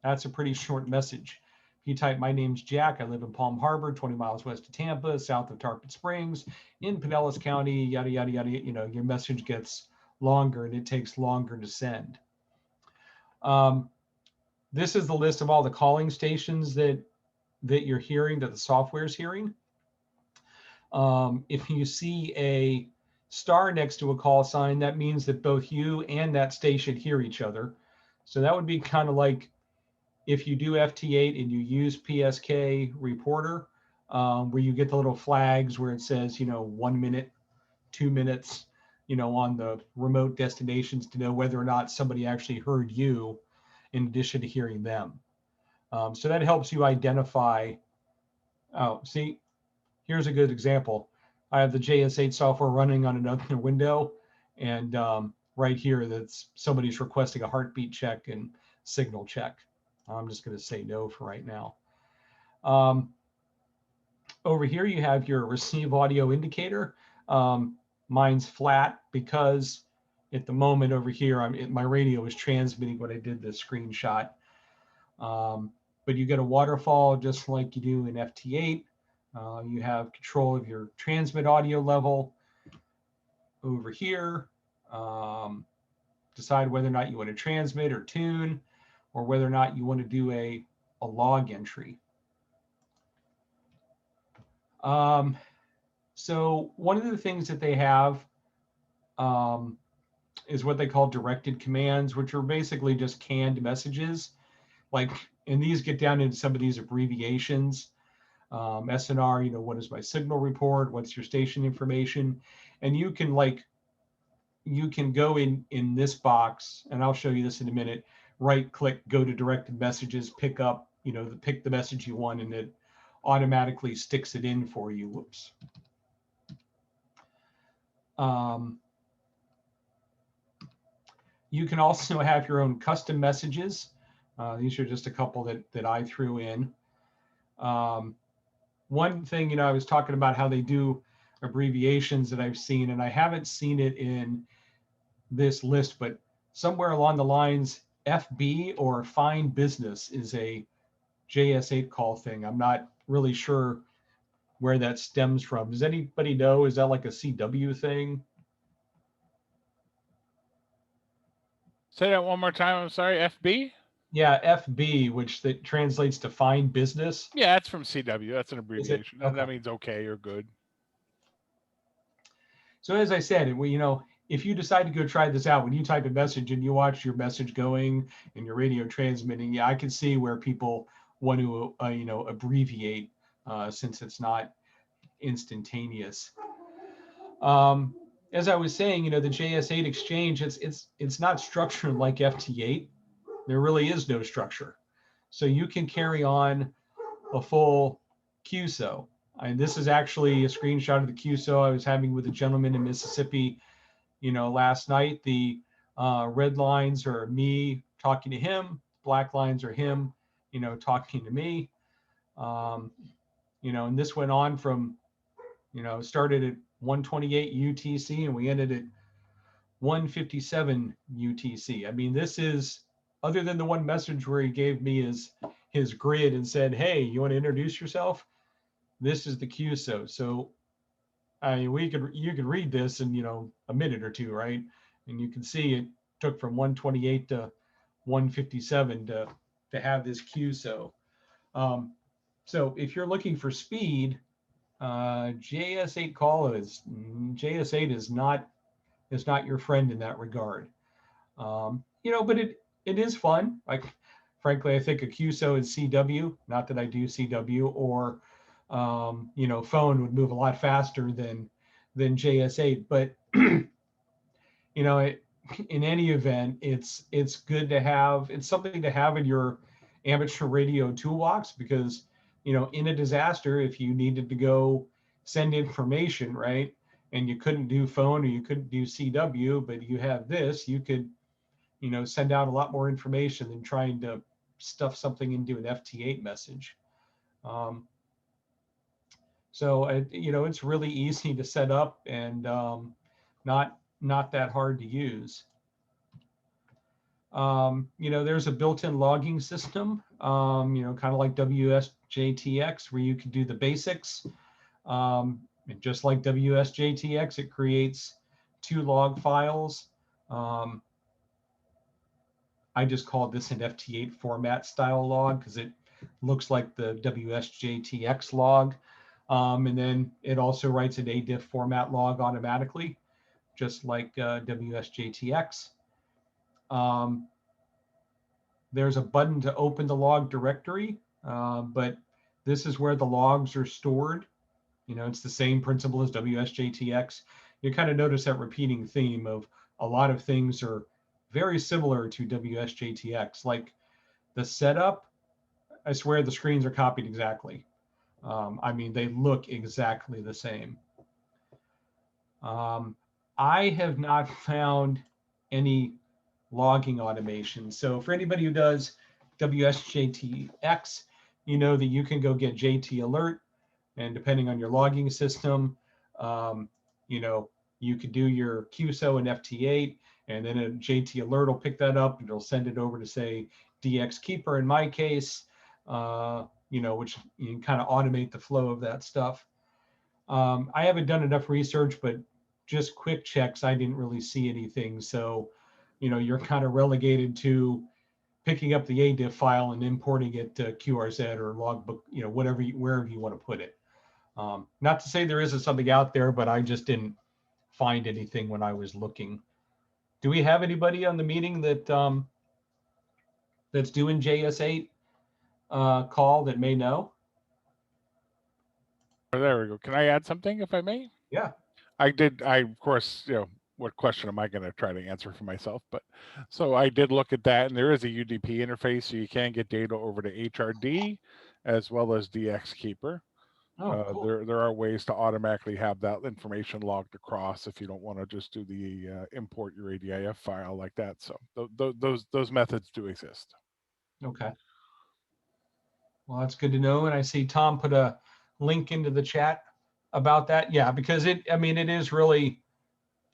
that's a pretty short message. If you type my name's Jack, I live in Palm Harbor, 20 miles west of Tampa, south of Tarpon Springs, in Pinellas County, yada, yada, yada, your message gets longer and it takes longer to send. This is the list of all the calling stations that you're hearing, that the software is hearing. If you see a star next to a call sign, that means that both you and that station hear each other. So that would be kind of like if you do FT8 and you use PSK Reporter, where you get the little flags where it says, 1 minute, 2 minutes, on the remote destinations to know whether or not somebody actually heard you in addition to hearing them. So that helps you identify. Oh, see, here's a good example. I have the JS8 software running on another window, and right here, that's somebody's requesting a heartbeat check and signal check. I'm just going to say no for right now. Over here, you have your receive audio indicator. Mine's flat because at the moment over here, my radio is transmitting when I did the screenshot. But you get a waterfall just like you do in FT8. You have control of your transmit audio level over here. Decide whether or not you want to transmit or tune, or whether or not you want to do a log entry. So one of the things that they have is what they call directed commands, which are basically just canned messages. And these get down into some of these abbreviations. SNR, what is my signal report? What's your station information? And you can go in this box, and I'll show you this in a minute, right click, go to directed messages, pick the message you want, and it automatically sticks it in for you. Whoops. You can also have your own custom messages. These are just a couple that I threw in. One thing, I was talking about how they do abbreviations that I've seen, and I haven't seen it in this list, but somewhere along the lines, FB or Fine Business is a JS8 call thing. I'm not really sure where that stems from. Does anybody know? Is that like a CW thing? Say that one more time. I'm sorry. FB? Yeah, FB, which that translates to Fine Business. Yeah, that's from CW. That's an abbreviation. Okay. That means okay or good. So as I said, if you decide to go try this out, when you type a message and you watch your message going and your radio transmitting, yeah, I can see where people want to, abbreviate since it's not instantaneous. As I was saying, the JS8 exchange, it's not structured like FT8. There really is no structure. So you can carry on a full QSO. And this is actually a screenshot of the QSO I was having with a gentleman in Mississippi, last night. The red lines are me talking to him, black lines are him, talking to me. And this went on from, started at 128 UTC and we ended at 157 UTC. I mean, this is, other than the one message where he gave me his grid and said, hey, you want to introduce yourself? This is the QSO. So I mean, you could read this in, a minute or two, right? And you can see it took from 128 to 157 to have this QSO. So if you're looking for speed, JS8 JS8 is not your friend in that regard. But it is fun. Like, frankly, I think a QSO in CW, not that I do CW, or phone would move a lot faster than JS8. But in any event, it's good to have. It's something to have in your amateur radio toolbox, because in a disaster, if you needed to go send information, right, and you couldn't do phone or you couldn't do CW, but you have this, you could send out a lot more information than trying to stuff something into an FT8 message. So it's really easy to set up and not that hard to use. There's a built-in logging system, kind of like WSJTX, where you can do the basics. And just like WSJTX, it creates 2 log files. I just called this an FT8 format style log because it looks like the WSJTX log. And then it also writes an ADIF format log automatically, just like WSJTX. There's a button to open the log directory, but this is where the logs are stored. It's the same principle as WSJTX. You kind of notice that repeating theme of a lot of things are very similar to WSJTX. Like the setup, I swear the screens are copied exactly. I mean, they look exactly the same. I have not found any logging automation. So for anybody who does WSJTX, that you can go get JT Alert, and depending on your logging system, you could do your QSO and FT8, and then a JT Alert will pick that up and it'll send it over to, say, DX Keeper in my case, which you can kind of automate the flow of that stuff. I haven't done enough research, but just quick checks, I didn't really see anything. So, you're kind of relegated to picking up the ADIF file and importing it to QRZ or logbook, wherever you want to put it. Not to say there isn't something out there, but I just didn't find anything when I was looking. Do we have anybody on the meeting that that's doing JS8 call that may know? There we go. Can I add something, if I may? Yeah. Of course, what question am I going to try to answer for myself? But so I did look at that, and there is a UDP interface, so you can get data over to HRD as well as DX Keeper. Cool. There are ways to automatically have that information logged across if you don't want to just do the import your ADIF file like that. So those methods do exist. Okay. Well, that's good to know. And I see Tom put a link into the chat about that. Yeah, because it is really,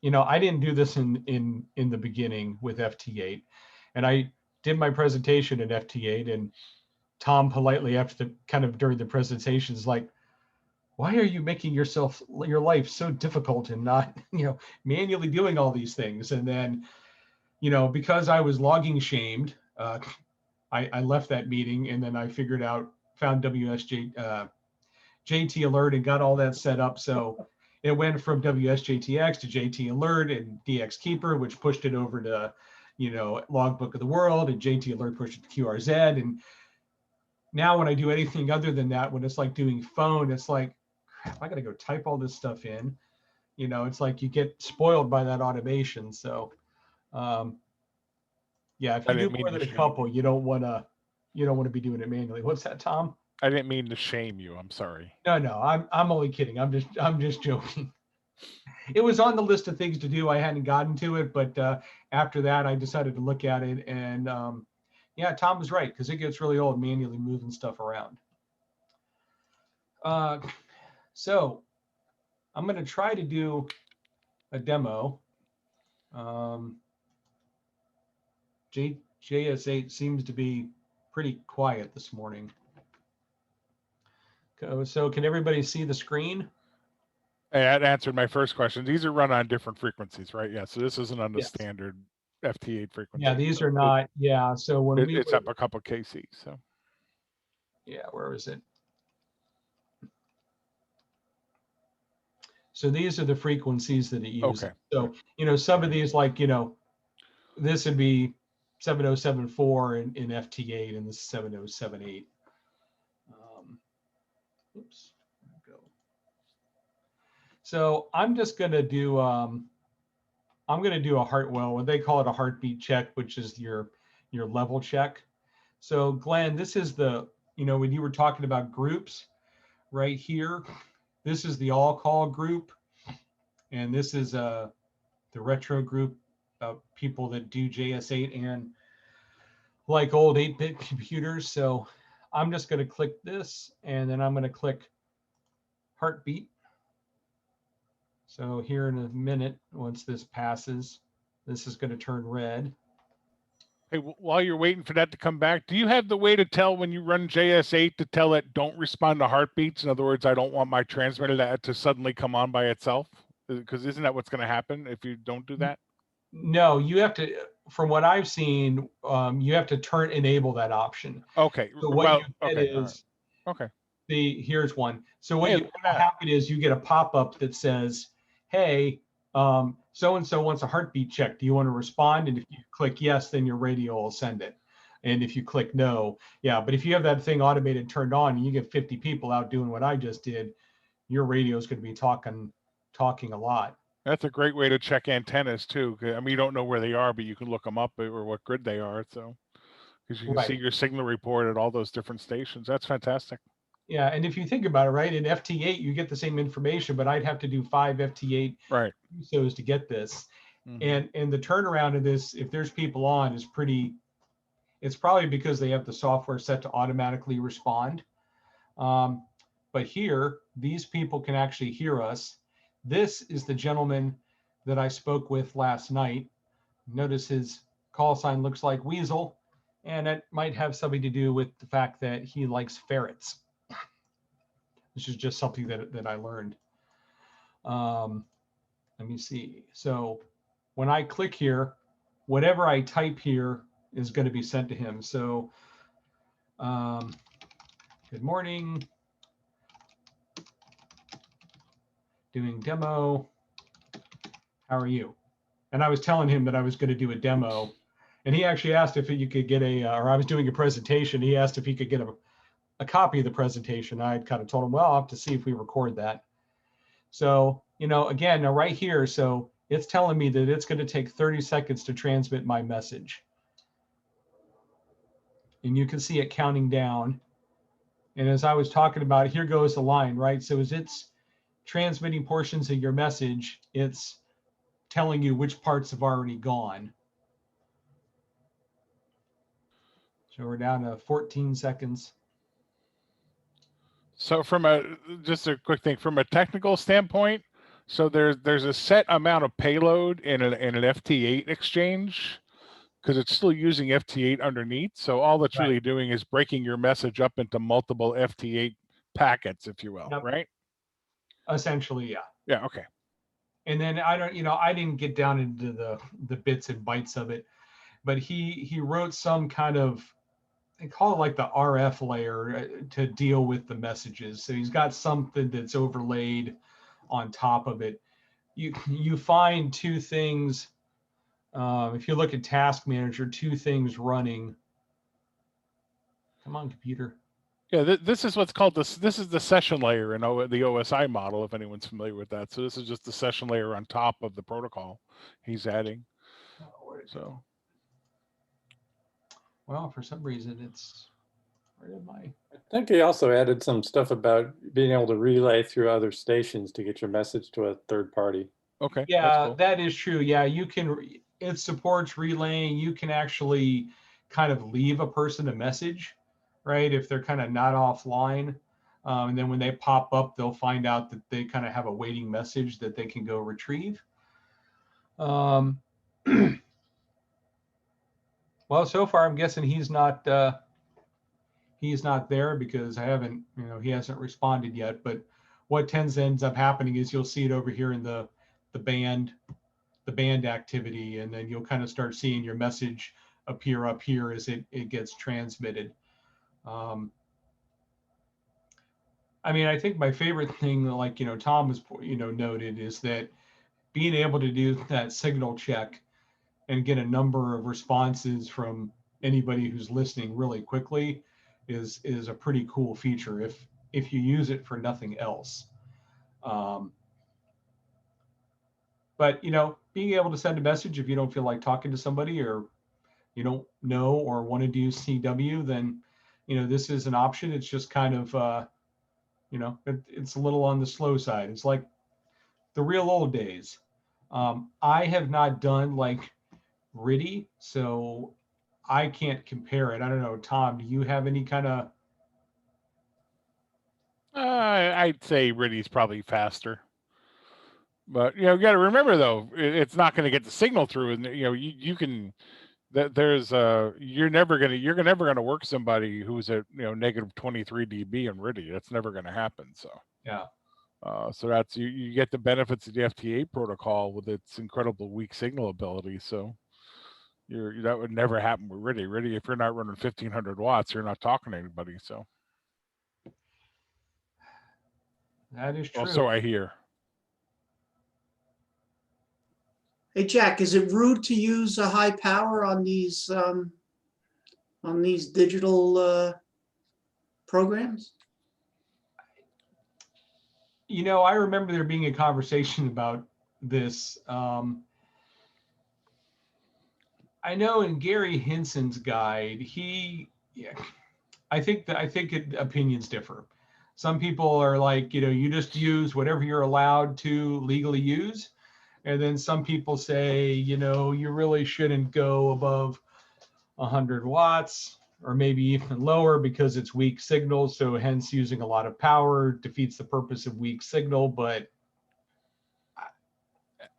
I didn't do this in the beginning with FT8, and I did my presentation at FT8, and Tom politely during the presentation is like, why are you making your life so difficult and not, manually doing all these things? And then, because I was logging shamed, I left that meeting, and then I found JT Alert and got all that set up. So it went from WSJTX to JT Alert and DX Keeper, which pushed it over to, Logbook of the World, and JT Alert pushed it to QRZ. And now when I do anything other than that, when it's like doing phone, it's like, crap, I got to go type all this stuff in. It's like you get spoiled by that automation. So, yeah, if I you do didn't mean more to than a shame couple, you don't want to be doing it manually. What's that, Tom? I didn't mean to shame you. I'm sorry. No, I'm only kidding. I'm just joking. It was on the list of things to do. I hadn't gotten to it, but after that, I decided to look at it. And yeah, Tom was right, because it gets really old manually moving stuff around. So I'm going to try to do a demo. JS8 seems to be pretty quiet this morning. So can everybody see the screen? That answered my first question. These are run on different frequencies, right? Yeah. So this isn't on the Yes. standard FT8 frequency. Yeah, these So are not. Yeah. So when it's up a couple KC. So yeah, where is it? So these are the frequencies that it uses. Okay. So, some of these, like, this would be 7074 in FT8, and this is 7078. Oops. Go. So I'm just going to do, I'm going to do a what they call it a heartbeat check, which is your level check. So Glenn, this is the, when you were talking about groups right here, this is the all call group. And this is the retro group of people that do JS8 and like old 8-bit computers. So I'm just going to click this, and then I'm going to click heartbeat. So here in a minute, once this passes, this is going to turn red. hey, while you're waiting for that to come back, do you have the way to tell when you run JS8 to tell it don't respond to heartbeats? In other words, I don't want my transmitter to suddenly come on by itself? Because isn't that what's going to happen if you don't do that? No, you have to, from what I've seen, you have to enable that option. Okay. So what you get okay. is, okay. Here's one. So what Hey, will happen is you get a pop-up that says, hey, so-and-so wants a heartbeat check. Do you want to respond? And if you click yes, then your radio will send it. And if you click no, yeah. But if you have that thing automated turned on and you get 50 people out doing what I just did, your radio is going to be talking a lot. That's a great way to check antennas too. I mean, you don't know where they are, but you can look them up or what grid they are. So, because you can see your signal report at all those different stations. That's fantastic. Yeah, and if you think about it, right, in FT8 you get the same information, but I'd have to do 5 FT8 USOs to get this. And the turnaround of this, if there's people on, is it's probably because they have the software set to automatically respond. But here, these people can actually hear us. This is the gentleman that I spoke with last night. Notice his call sign looks like Weasel, and it might have something to do with the fact that he likes ferrets. This is just something that I learned. Let me see. So when I click here, whatever I type here is going to be sent to him. So good morning. Doing demo. How are you? And I was telling him that I was going to do a demo, and he actually asked if you could get or I was doing a presentation. He asked if he could get a copy of the presentation. I had kind of told him, well, I'll have to see if we record that. So, again, now right here, so it's telling me that it's going to take 30 seconds to transmit my message. And you can see it counting down. And as I was talking about, here goes the line, right? So as it's transmitting portions of your message, it's telling you which parts have already gone. So we're down to 14 seconds. So just a quick thing, from a technical standpoint, so there's a set amount of payload in an FT8 exchange, because it's still using FT8 underneath. So all that's really doing is breaking your message up into multiple FT8 packets, if you will, right? Essentially, yeah. Yeah, okay. And then I didn't get down into the bits and bytes of it, but he wrote some kind of, they call it like the RF layer to deal with the messages. So he's got something that's overlaid on top of it. You find two things. If you look at Task Manager, two things running. Come on, computer. Yeah, this is what's called this. This is the session layer in the OSI model, if anyone's familiar with that. So this is just the session layer on top of the protocol he's adding. So, well, for some reason it's where did my I think he also added some stuff about being able to relay through other stations to get your message to a third party. Okay. Yeah, that is true. Yeah, you can. It supports relaying. You can actually kind of leave a person a message, right? If they're kind of not offline. And then when they pop up, they'll find out that they kind of have a waiting message that they can go retrieve. Well, so far I'm guessing he's not there because I haven't, he hasn't responded yet. But what ends up happening is you'll see it over here in the band activity, and then you'll kind of start seeing your message appear up here as it gets transmitted. I mean, I think my favorite thing, like, Tom was, noted, is that being able to do that signal check and get a number of responses from anybody who's listening really quickly is a pretty cool feature if you use it for nothing else. But, being able to send a message if you don't feel like talking to somebody, or you don't know or want to do CW, then, this is an option. It's just kind of, it's a little on the slow side. It's like the real old days. I have not done like RTTY, so I can't compare it. I don't know, Tom, do you have any kind of? I'd say RTTY's probably faster. But you got to remember though, it's not going to get the signal through, and you can. There's you're never gonna work somebody who's at negative 23 dB in RTTY. That's never going to happen. So yeah. So that's you get the benefits of the FT8 protocol with its incredible weak signal ability. So that would never happen with RTTY. RTTY, if you're not running 1500 watts, you're not talking to anybody. So that is true. Also, I hear. Hey, Jack, is it rude to use a high power on these digital programs? I remember there being a conversation about this. I know in Gary Hinson's guide, I think opinions differ. Some people are like, you just use whatever you're allowed to legally use. And then some people say, you really shouldn't go above 100 watts or maybe even lower because it's weak signal. So hence using a lot of power defeats the purpose of weak signal. But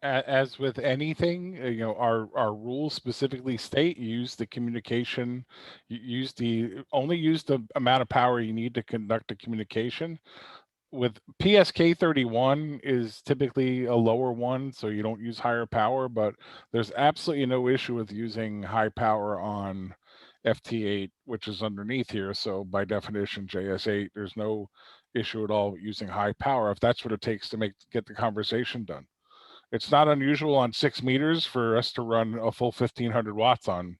as with anything, our rules specifically state use the communication, only use the amount of power you need to conduct a communication. With PSK 31 is typically a lower one, so you don't use higher power, but there's absolutely no issue with using high power on FT8, which is underneath here. So by definition, JS8, there's no issue at all with using high power if that's what it takes to get the conversation done. It's not unusual on 6 meters for us to run a full 1500 watts on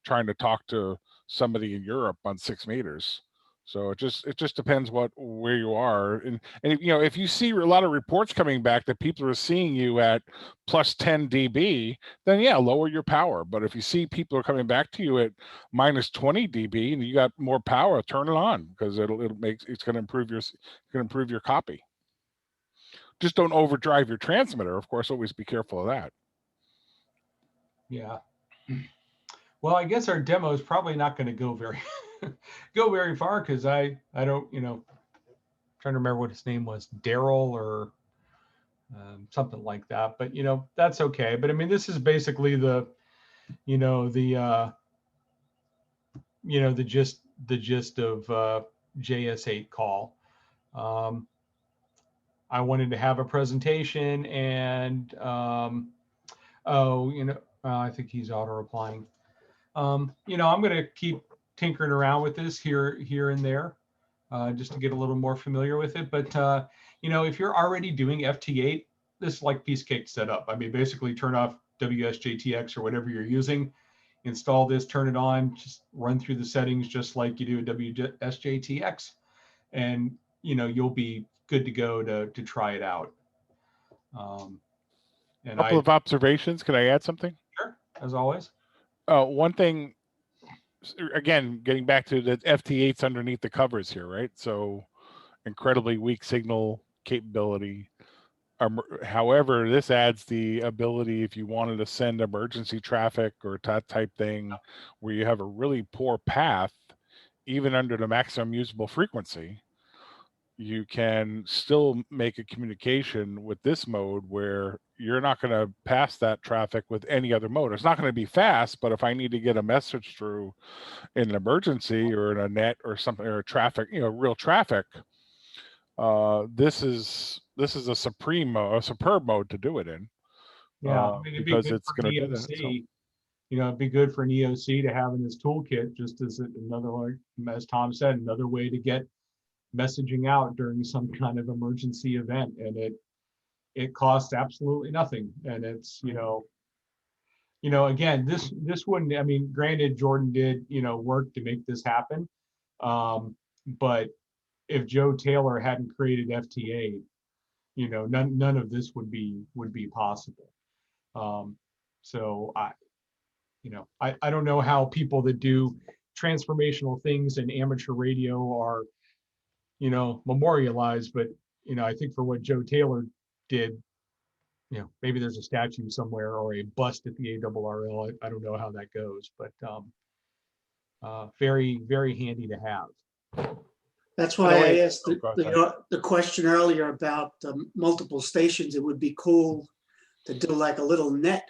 trying to talk to somebody in Europe on 6 meters. So it just depends where you are, and if you see a lot of reports coming back that people are seeing you at plus 10 dB, then yeah, lower your power. But if you see people are coming back to you at minus 20 dB and you got more power, turn it on, because it's going to improve your copy. Just don't overdrive your transmitter. Of course, always be careful of that. Yeah. Well, I guess our demo is probably not going to go very far, because I don't, trying to remember what his name was, Daryl or something like that. But that's okay. But I mean, this is basically the gist of JS8 call. I wanted to have a presentation, and I think he's auto replying. I'm going to keep tinkering around with this here and there, just to get a little more familiar with it. But if you're already doing FT8, this is like piece cake setup. I mean, basically turn off WSJTX or whatever you're using, install this, turn it on, just run through the settings just like you do a WSJTX, and you'll be good to go to try it out. And Couple of observations. Can I add something? Sure, as always. One thing, again, getting back to the FT8's underneath the covers here, right? So incredibly weak signal capability. However, this adds the ability, if you wanted to send emergency traffic or that type thing, where you have a really poor path, even under the maximum usable frequency, you can still make a communication with this mode where you're not going to pass that traffic with any other mode. It's not going to be fast, but if I need to get a message through in an emergency or in a net or something, or traffic, real traffic, this is a superb mode to do it in. Yeah, I mean, it'd be because good it's for going an to do that. So, EOC. It'd be good for an EOC to have in his toolkit, just as another, as Tom said, another way to get messaging out during some kind of emergency event, and it costs absolutely nothing. And it's again, this wouldn't, I mean, granted, Jordan did work to make this happen, but if Joe Taylor hadn't created FT8, none of this would be possible. So I don't know how people that do transformational things in amateur radio are memorialized, but I think for what Joe Taylor did, maybe there's a statue somewhere or a bust at the ARRL. I don't know how that goes, but very, very handy to have. That's why I asked the question earlier about multiple stations. It would be cool to do like a little net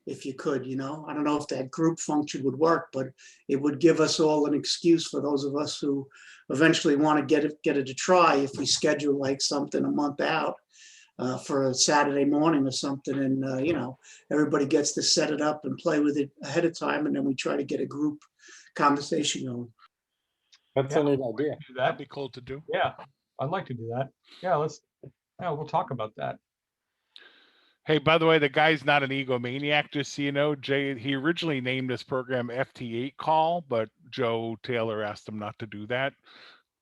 if you could, I don't know if that group function would work, but it would give us all an excuse for those of us who eventually want to get it to try, if we schedule like something a month out for a Saturday morning or something, and everybody gets to set it up and play with it ahead of time, and then we try to get a group conversation going. That's a neat idea. That'd be cool to do. Yeah, I'd like to do that. Yeah, we'll talk about that. Hey, by the way, the guy's not an egomaniac, just so you know. Jay, he originally named this program FT8 Call, but Joe Taylor asked him not to do that.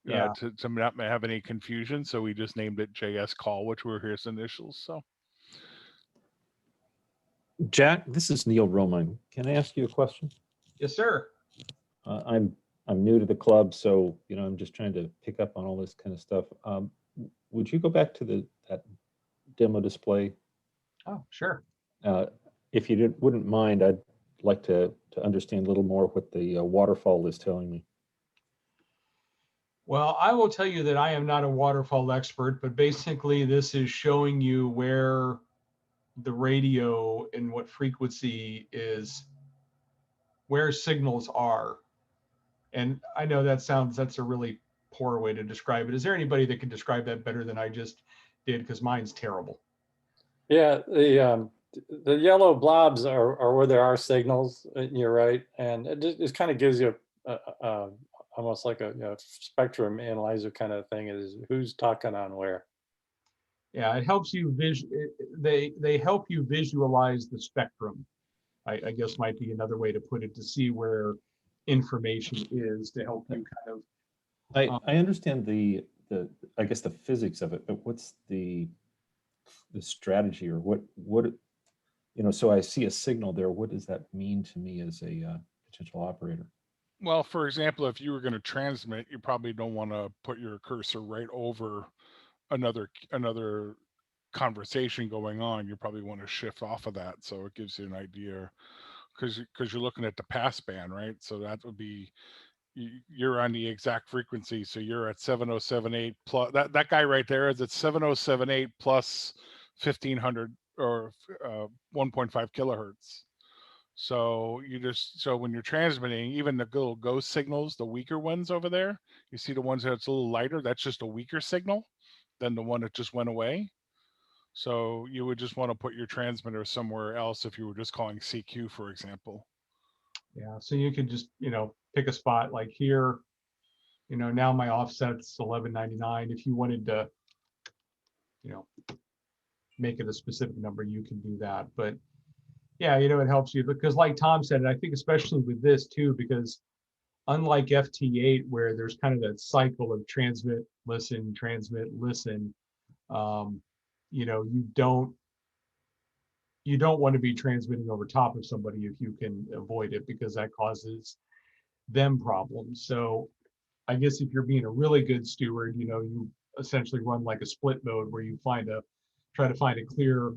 Yeah. To not have any confusion, so we just named it JS Call, which were his initials. So, Jack, this is Neil Roman. Can I ask you a question? Yes, sir. I'm new to the club, so I'm just trying to pick up on all this kind of stuff. Would you go back to that demo display? Oh, sure. If you wouldn't mind, I'd like to understand a little more what the waterfall is telling me. Well, I will tell you that I am not a waterfall expert, but basically this is showing you where the radio and what frequency is, where signals are. And I know that's a really poor way to describe it. Is there anybody that can describe that better than I just did? Because mine's terrible. Yeah, the yellow blobs are where there are signals. You're right, and it just kind of gives you almost like a spectrum analyzer kind of thing. Is who's talking on where. Yeah, it helps you they help you visualize the spectrum. I guess might be another way to put it, to see where information is, to help you kind of. I understand the I guess the physics of it, but what's the strategy, or what so I see a signal there. What does that mean to me as a potential operator? well, for example, if you were going to transmit, you probably don't want to put your cursor right over another conversation going on. You probably want to shift off of that, so it gives you an idea, because you're looking at the passband, right? So that would be, you're on the exact frequency, so you're at 7078 plus that guy right there is at 7078 plus 1500 or 1.5 kilohertz. So when you're transmitting, even the little ghost signals, the weaker ones over there, you see the ones that's a little lighter, that's just a weaker signal than the one that just went away. So you would just want to put your transmitter somewhere else if you were just calling CQ, for example. Yeah, so you could just, pick a spot like here, now my offset's 1199. If you wanted to you know, make it a specific number, you can do that. But yeah, you know, it helps you because like Tom said, and I think especially with this too, because unlike FT8, where there's kind of that cycle of transmit, listen, you know, you don't want to be transmitting over top of somebody if you can avoid it, because that causes them problems. So I guess if you're being a really good steward, you know, you essentially run like a split mode where you try to find a clear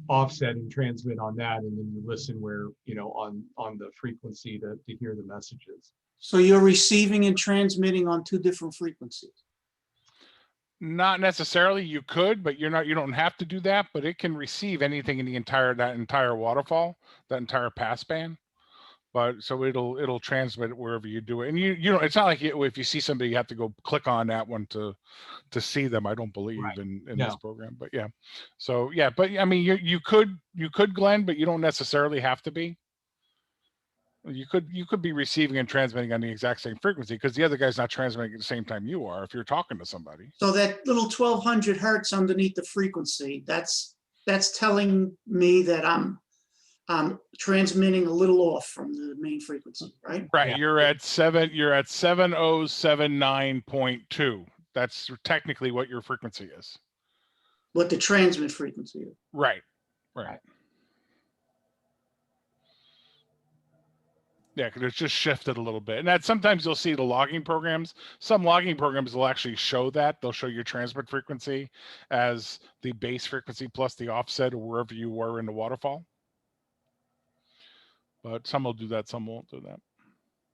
offset and transmit on that, and then you listen where, you know, on the frequency to hear the messages. So you're receiving and transmitting on two different frequencies. Not necessarily. You could, but you don't have to do that, but it can receive anything in that entire waterfall, that entire passband. But so it'll transmit wherever you do it. And you know, it's not like if you see somebody, you have to go click on that one to see them. I don't believe in this program, but yeah. So yeah, but I mean, you could, Glenn, but you don't necessarily have to be. You could be receiving and transmitting on the exact same frequency because the other guy's not transmitting at the same time you are if you're talking to somebody. So that little 1200 hertz underneath the frequency, that's telling me that I'm transmitting a little off from the main frequency, right? Right. Yeah. You're at 7079.2. That's technically what your frequency is. What the transmit frequency is. Right. Right. Yeah, because it's just shifted a little bit. And that sometimes you'll see the logging programs. Some logging programs will actually show that. They'll show your transmit frequency as the base frequency plus the offset or wherever you were in the waterfall. But some will do that, some won't do that.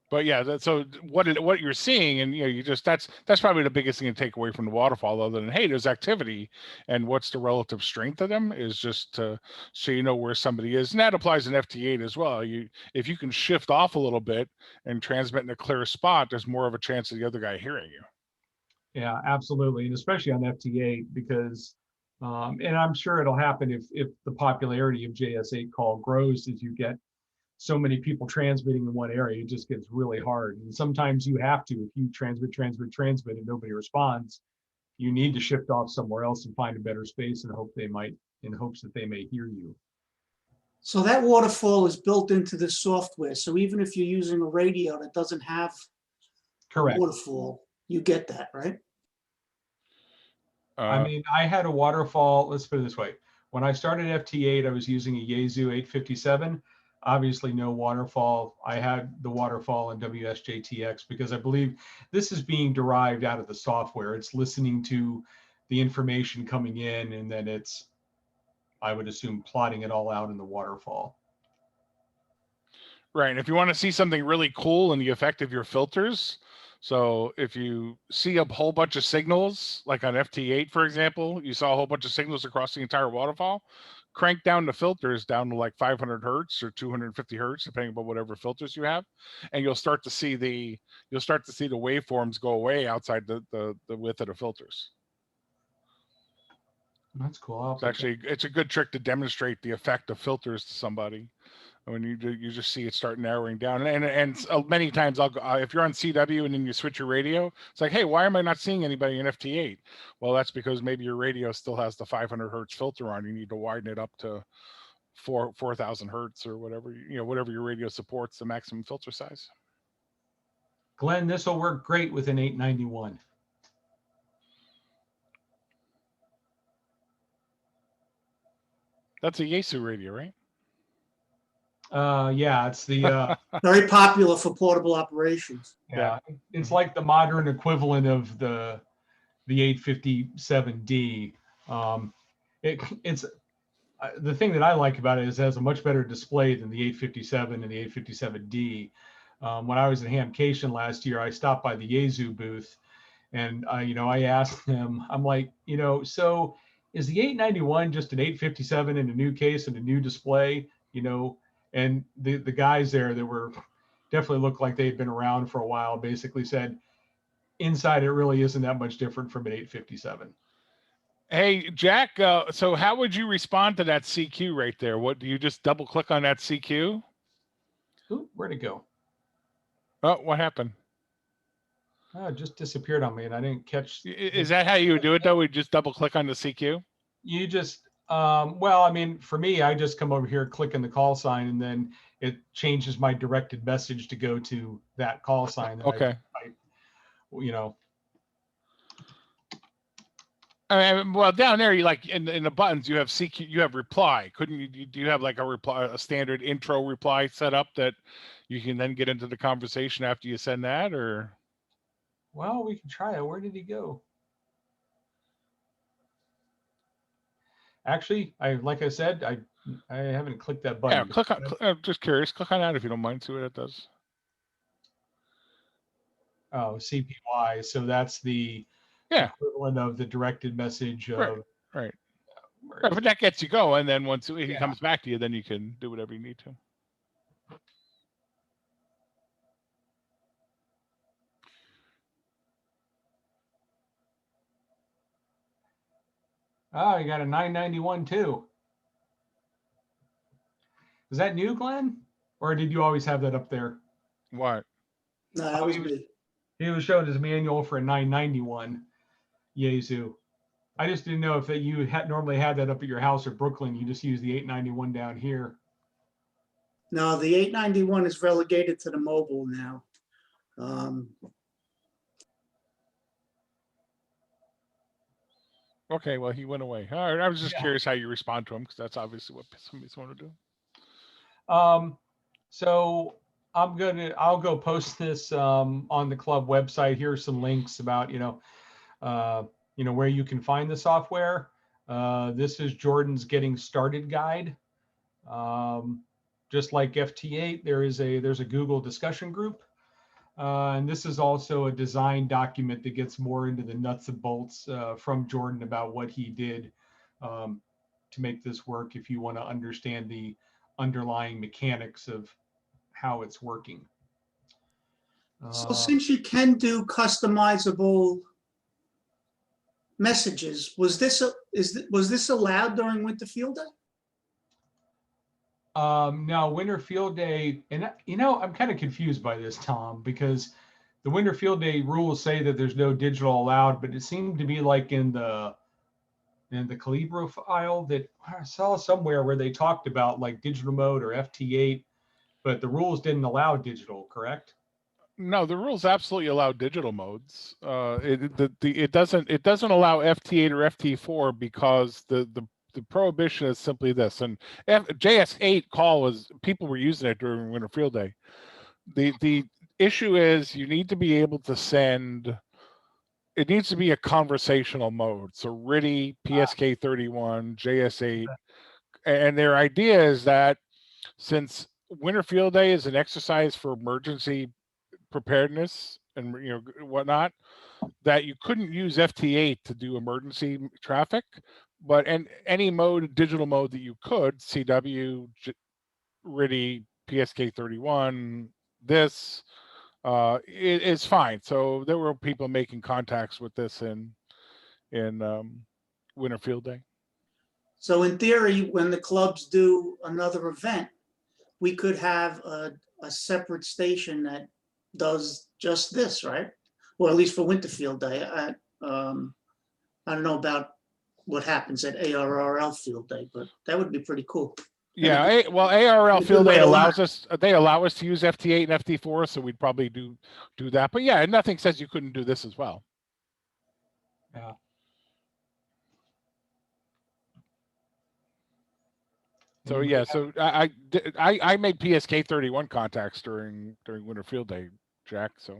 But yeah, so what you're seeing, and you know, that's probably the biggest thing to take away from the waterfall, other than hey, there's activity, and what's the relative strength of them is just so you know where somebody is, and that applies in FT8 as well. If you can shift off a little bit and transmit in a clear spot, there's more of a chance of the other guy hearing you. Yeah, absolutely, and especially on FT8 because, and I'm sure it'll happen if the popularity of JS8 call grows as you get so many people transmitting in one area, it just gets really hard. And sometimes you have to, if you transmit and nobody responds, you need to shift off somewhere else and find a better space in hopes that they may hear you. So that waterfall is built into the software. So even if you're using a radio that doesn't have correct waterfall, you get that, right? I mean, I had a waterfall, let's put it this way. When I started FT8, I was using a Yaesu 857. Obviously no waterfall. I had the waterfall in WSJTX because I believe this is being derived out of the software. It's listening to the information coming in, and then it's, I would assume, plotting it all out in the waterfall. Right. And if you want to see something really cool in the effect of your filters, so if you see a whole bunch of signals, like on FT8, for example, you saw a whole bunch of signals across the entire waterfall, crank down the filters down to like 500 hertz or 250 hertz, depending on whatever filters you have, and you'll start to see the waveforms go away outside the width of the filters. That's cool. It's a good trick to demonstrate the effect of filters to somebody. When you just see it start narrowing down, and many times I'll go, if you're on CW and then you switch your radio, it's like, hey, why am I not seeing anybody in FT8? Well, that's because maybe your radio still has the 500 hertz filter on. You need to widen it up to 4,000 hertz or whatever, whatever your radio supports, the maximum filter size. Glenn, this will work great with an 891. That's a Yaesu radio, right? Yeah, it's the very popular for portable operations. Yeah, it's like the modern equivalent of the 857D. It's the thing that I like about it is it has a much better display than the 857 and the 857D. When I was in Hamcation last year, I stopped by the Yaesu booth, and I asked him, I'm like, so is the 891 just an 857 in a new case and a new display? And the guys there that were definitely looked like they'd been around for a while basically said, inside it really isn't that much different from an 857. Hey, Jack, so how would you respond to that CQ right there? What do you just double click on that CQ? Ooh, where'd it go? Oh, what happened? Oh, it just disappeared on me and I didn't catch. Is that how you would do it though? We just double click on the CQ? You just, well, I mean, for me, I just come over here, click on the call sign, and then it changes my directed message to go to that call sign. that Okay. You know, I mean, well, down there, you like in the buttons, you have CQ, you have reply. Couldn't you, do you have like a reply, a standard intro reply set up that you can then get into the conversation after you send that, or? well, we can try it. Where did he go? Actually, like I said, I haven't clicked that button. Yeah, click on, just curious, click on that if you don't mind, see what it does. Oh, CPY. So that's the equivalent of the directed message of. Right. But that gets you going, and then once he comes back to you, then you can do whatever you need to. Oh, you got a 991 too. Is that new, Glenn? Or did you always have that up there? What? No, that was me. He was showing his manual for a 991 Yaesu. I just didn't know if that you had normally had that up at your house or Brooklyn. You just use the 891 down here. No, the 891 is relegated to the mobile now. Okay, well, he went away. All right, I was just curious how you respond to him, because that's obviously what somebody's want to do. So I'll go post this on the club website. Here are some links about, where you can find the software. This is Jordan's Getting Started guide. Just like FT8, there's a Google discussion group. And this is also a design document that gets more into the nuts and bolts from Jordan about what he did to make this work, if you want to understand the underlying mechanics of how it's working. So since you can do customizable messages, was this allowed during Winter Field Day? No, Winter Field Day, and I'm kind of confused by this, Tom, because the Winter Field Day rules say that there's no digital allowed, but it seemed to be like in the Calibro file that I saw somewhere where they talked about like digital mode or FT8, but the rules didn't allow digital, correct? No, the rules absolutely allow digital modes. It doesn't allow FT8 or FT4 because the prohibition is simply this. And JS8 call was, people were using it during Winter Field Day. The issue is you need to be able to send. It needs to be a conversational mode. So RTTY, PSK31, JS8, and their idea is that since Winter Field Day is an exercise for emergency preparedness and whatnot, that you couldn't use FT8 to do emergency traffic, but any mode, digital mode that you could, CW, RTTY, PSK31, this. It is fine. So there were people making contacts with this in Winter Field Day. So in theory, when the clubs do another event, we could have a separate station that does just this, right? Or at least for Winter Field Day. I don't know about what happens at ARRL Field Day, but that would be pretty cool. Yeah, well, ARRL Field Day allows us. They allow us to use FT8 and FT4, so we'd probably do that. But yeah, nothing says you couldn't do this as well. Yeah. So yeah, so I made PSK31 contacts during Winter Field Day, Jack. So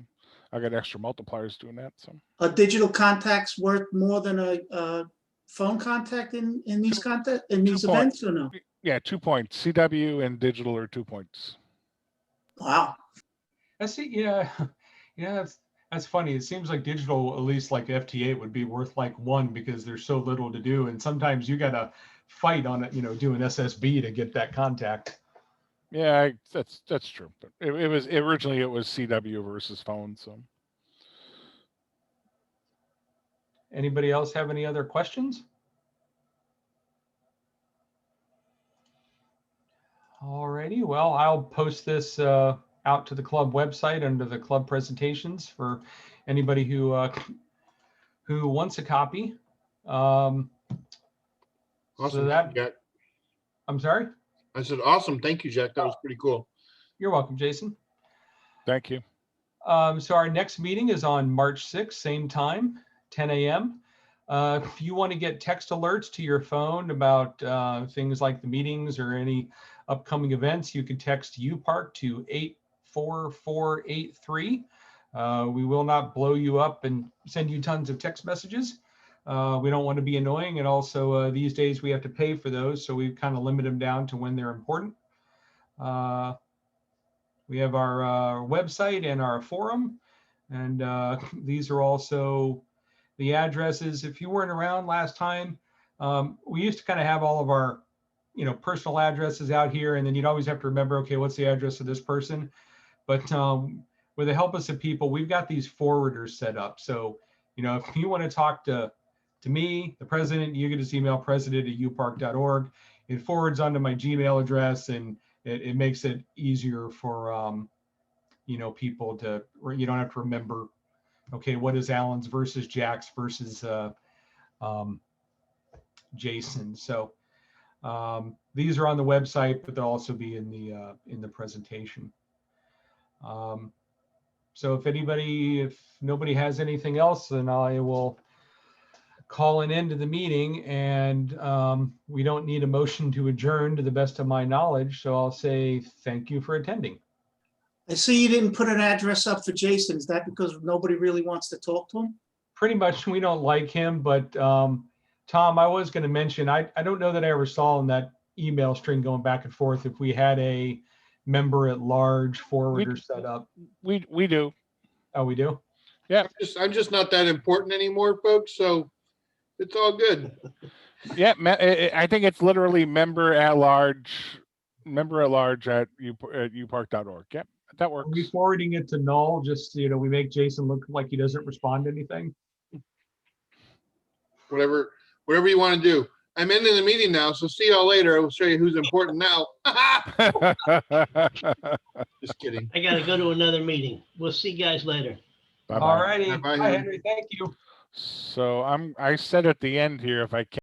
I got extra multipliers doing that. So Are digital contacts worth more than a phone contact in these events, or no? Yeah, 2 points. CW and digital are 2 points. Wow. I see. Yeah, that's funny. It seems like digital, at least like FT8, would be worth like 1 because there's so little to do, and sometimes you gotta fight on it. Do an SSB to get that contact. Yeah, that's true. But it was originally CW versus phone. So. Anybody else have any other questions? Alrighty, well, I'll post this out to the club website under the club presentations for anybody who wants a copy. Awesome. that- Jack. I'm sorry? I said, awesome. Thank you, Jack. That was pretty cool. You're welcome, Jason. Thank you. So our next meeting is on March 6th, same time, 10 a.m. If you want to get text alerts to your phone about things like the meetings or any upcoming events, you can text UPark to 84483. We will not blow you up and send you tons of text messages. We don't want to be annoying. And also these days we have to pay for those. So we kind of limit them down to when they're important. We have our website and our forum. And these are also the addresses. If you weren't around last time, we used to kind of have all of our, personal addresses out here, and then you'd always have to remember, okay, what's the address of this person? But with the help of some people, we've got these forwarders set up. So, if you want to talk to me, the president, you can just email president@upark.org. It forwards onto my Gmail address, and it makes it easier for, people to, you don't have to remember, okay, what is Alan's versus Jack's versus Jason. So these are on the website, but they'll also be in the presentation. So if nobody has anything else, then I will call an end to the meeting, and we don't need a motion to adjourn to the best of my knowledge. So I'll say thank you for attending. I see you didn't put an address up for Jason. Is that because nobody really wants to talk to him? Pretty much, we don't like him, but Tom, I was going to mention, I don't know that I ever saw in that email string going back and forth if we had a member at large forwarder set up. We do. Oh, we do? Yeah. I'm just not that important anymore, folks. So it's all good. Yeah, I think it's literally member at large at upark.org. Yep, that works. Are we forwarding it to null? Just, we make Jason look like he doesn't respond to anything. Whatever you want to do. I'm ending the meeting now, so see y'all later. I will show you who's important now. Just kidding. I gotta go to another meeting. We'll see you guys later. Bye-bye. All righty. Bye-bye, Bye, Henry. Henry. Thank you. So I said at the end here, if I can.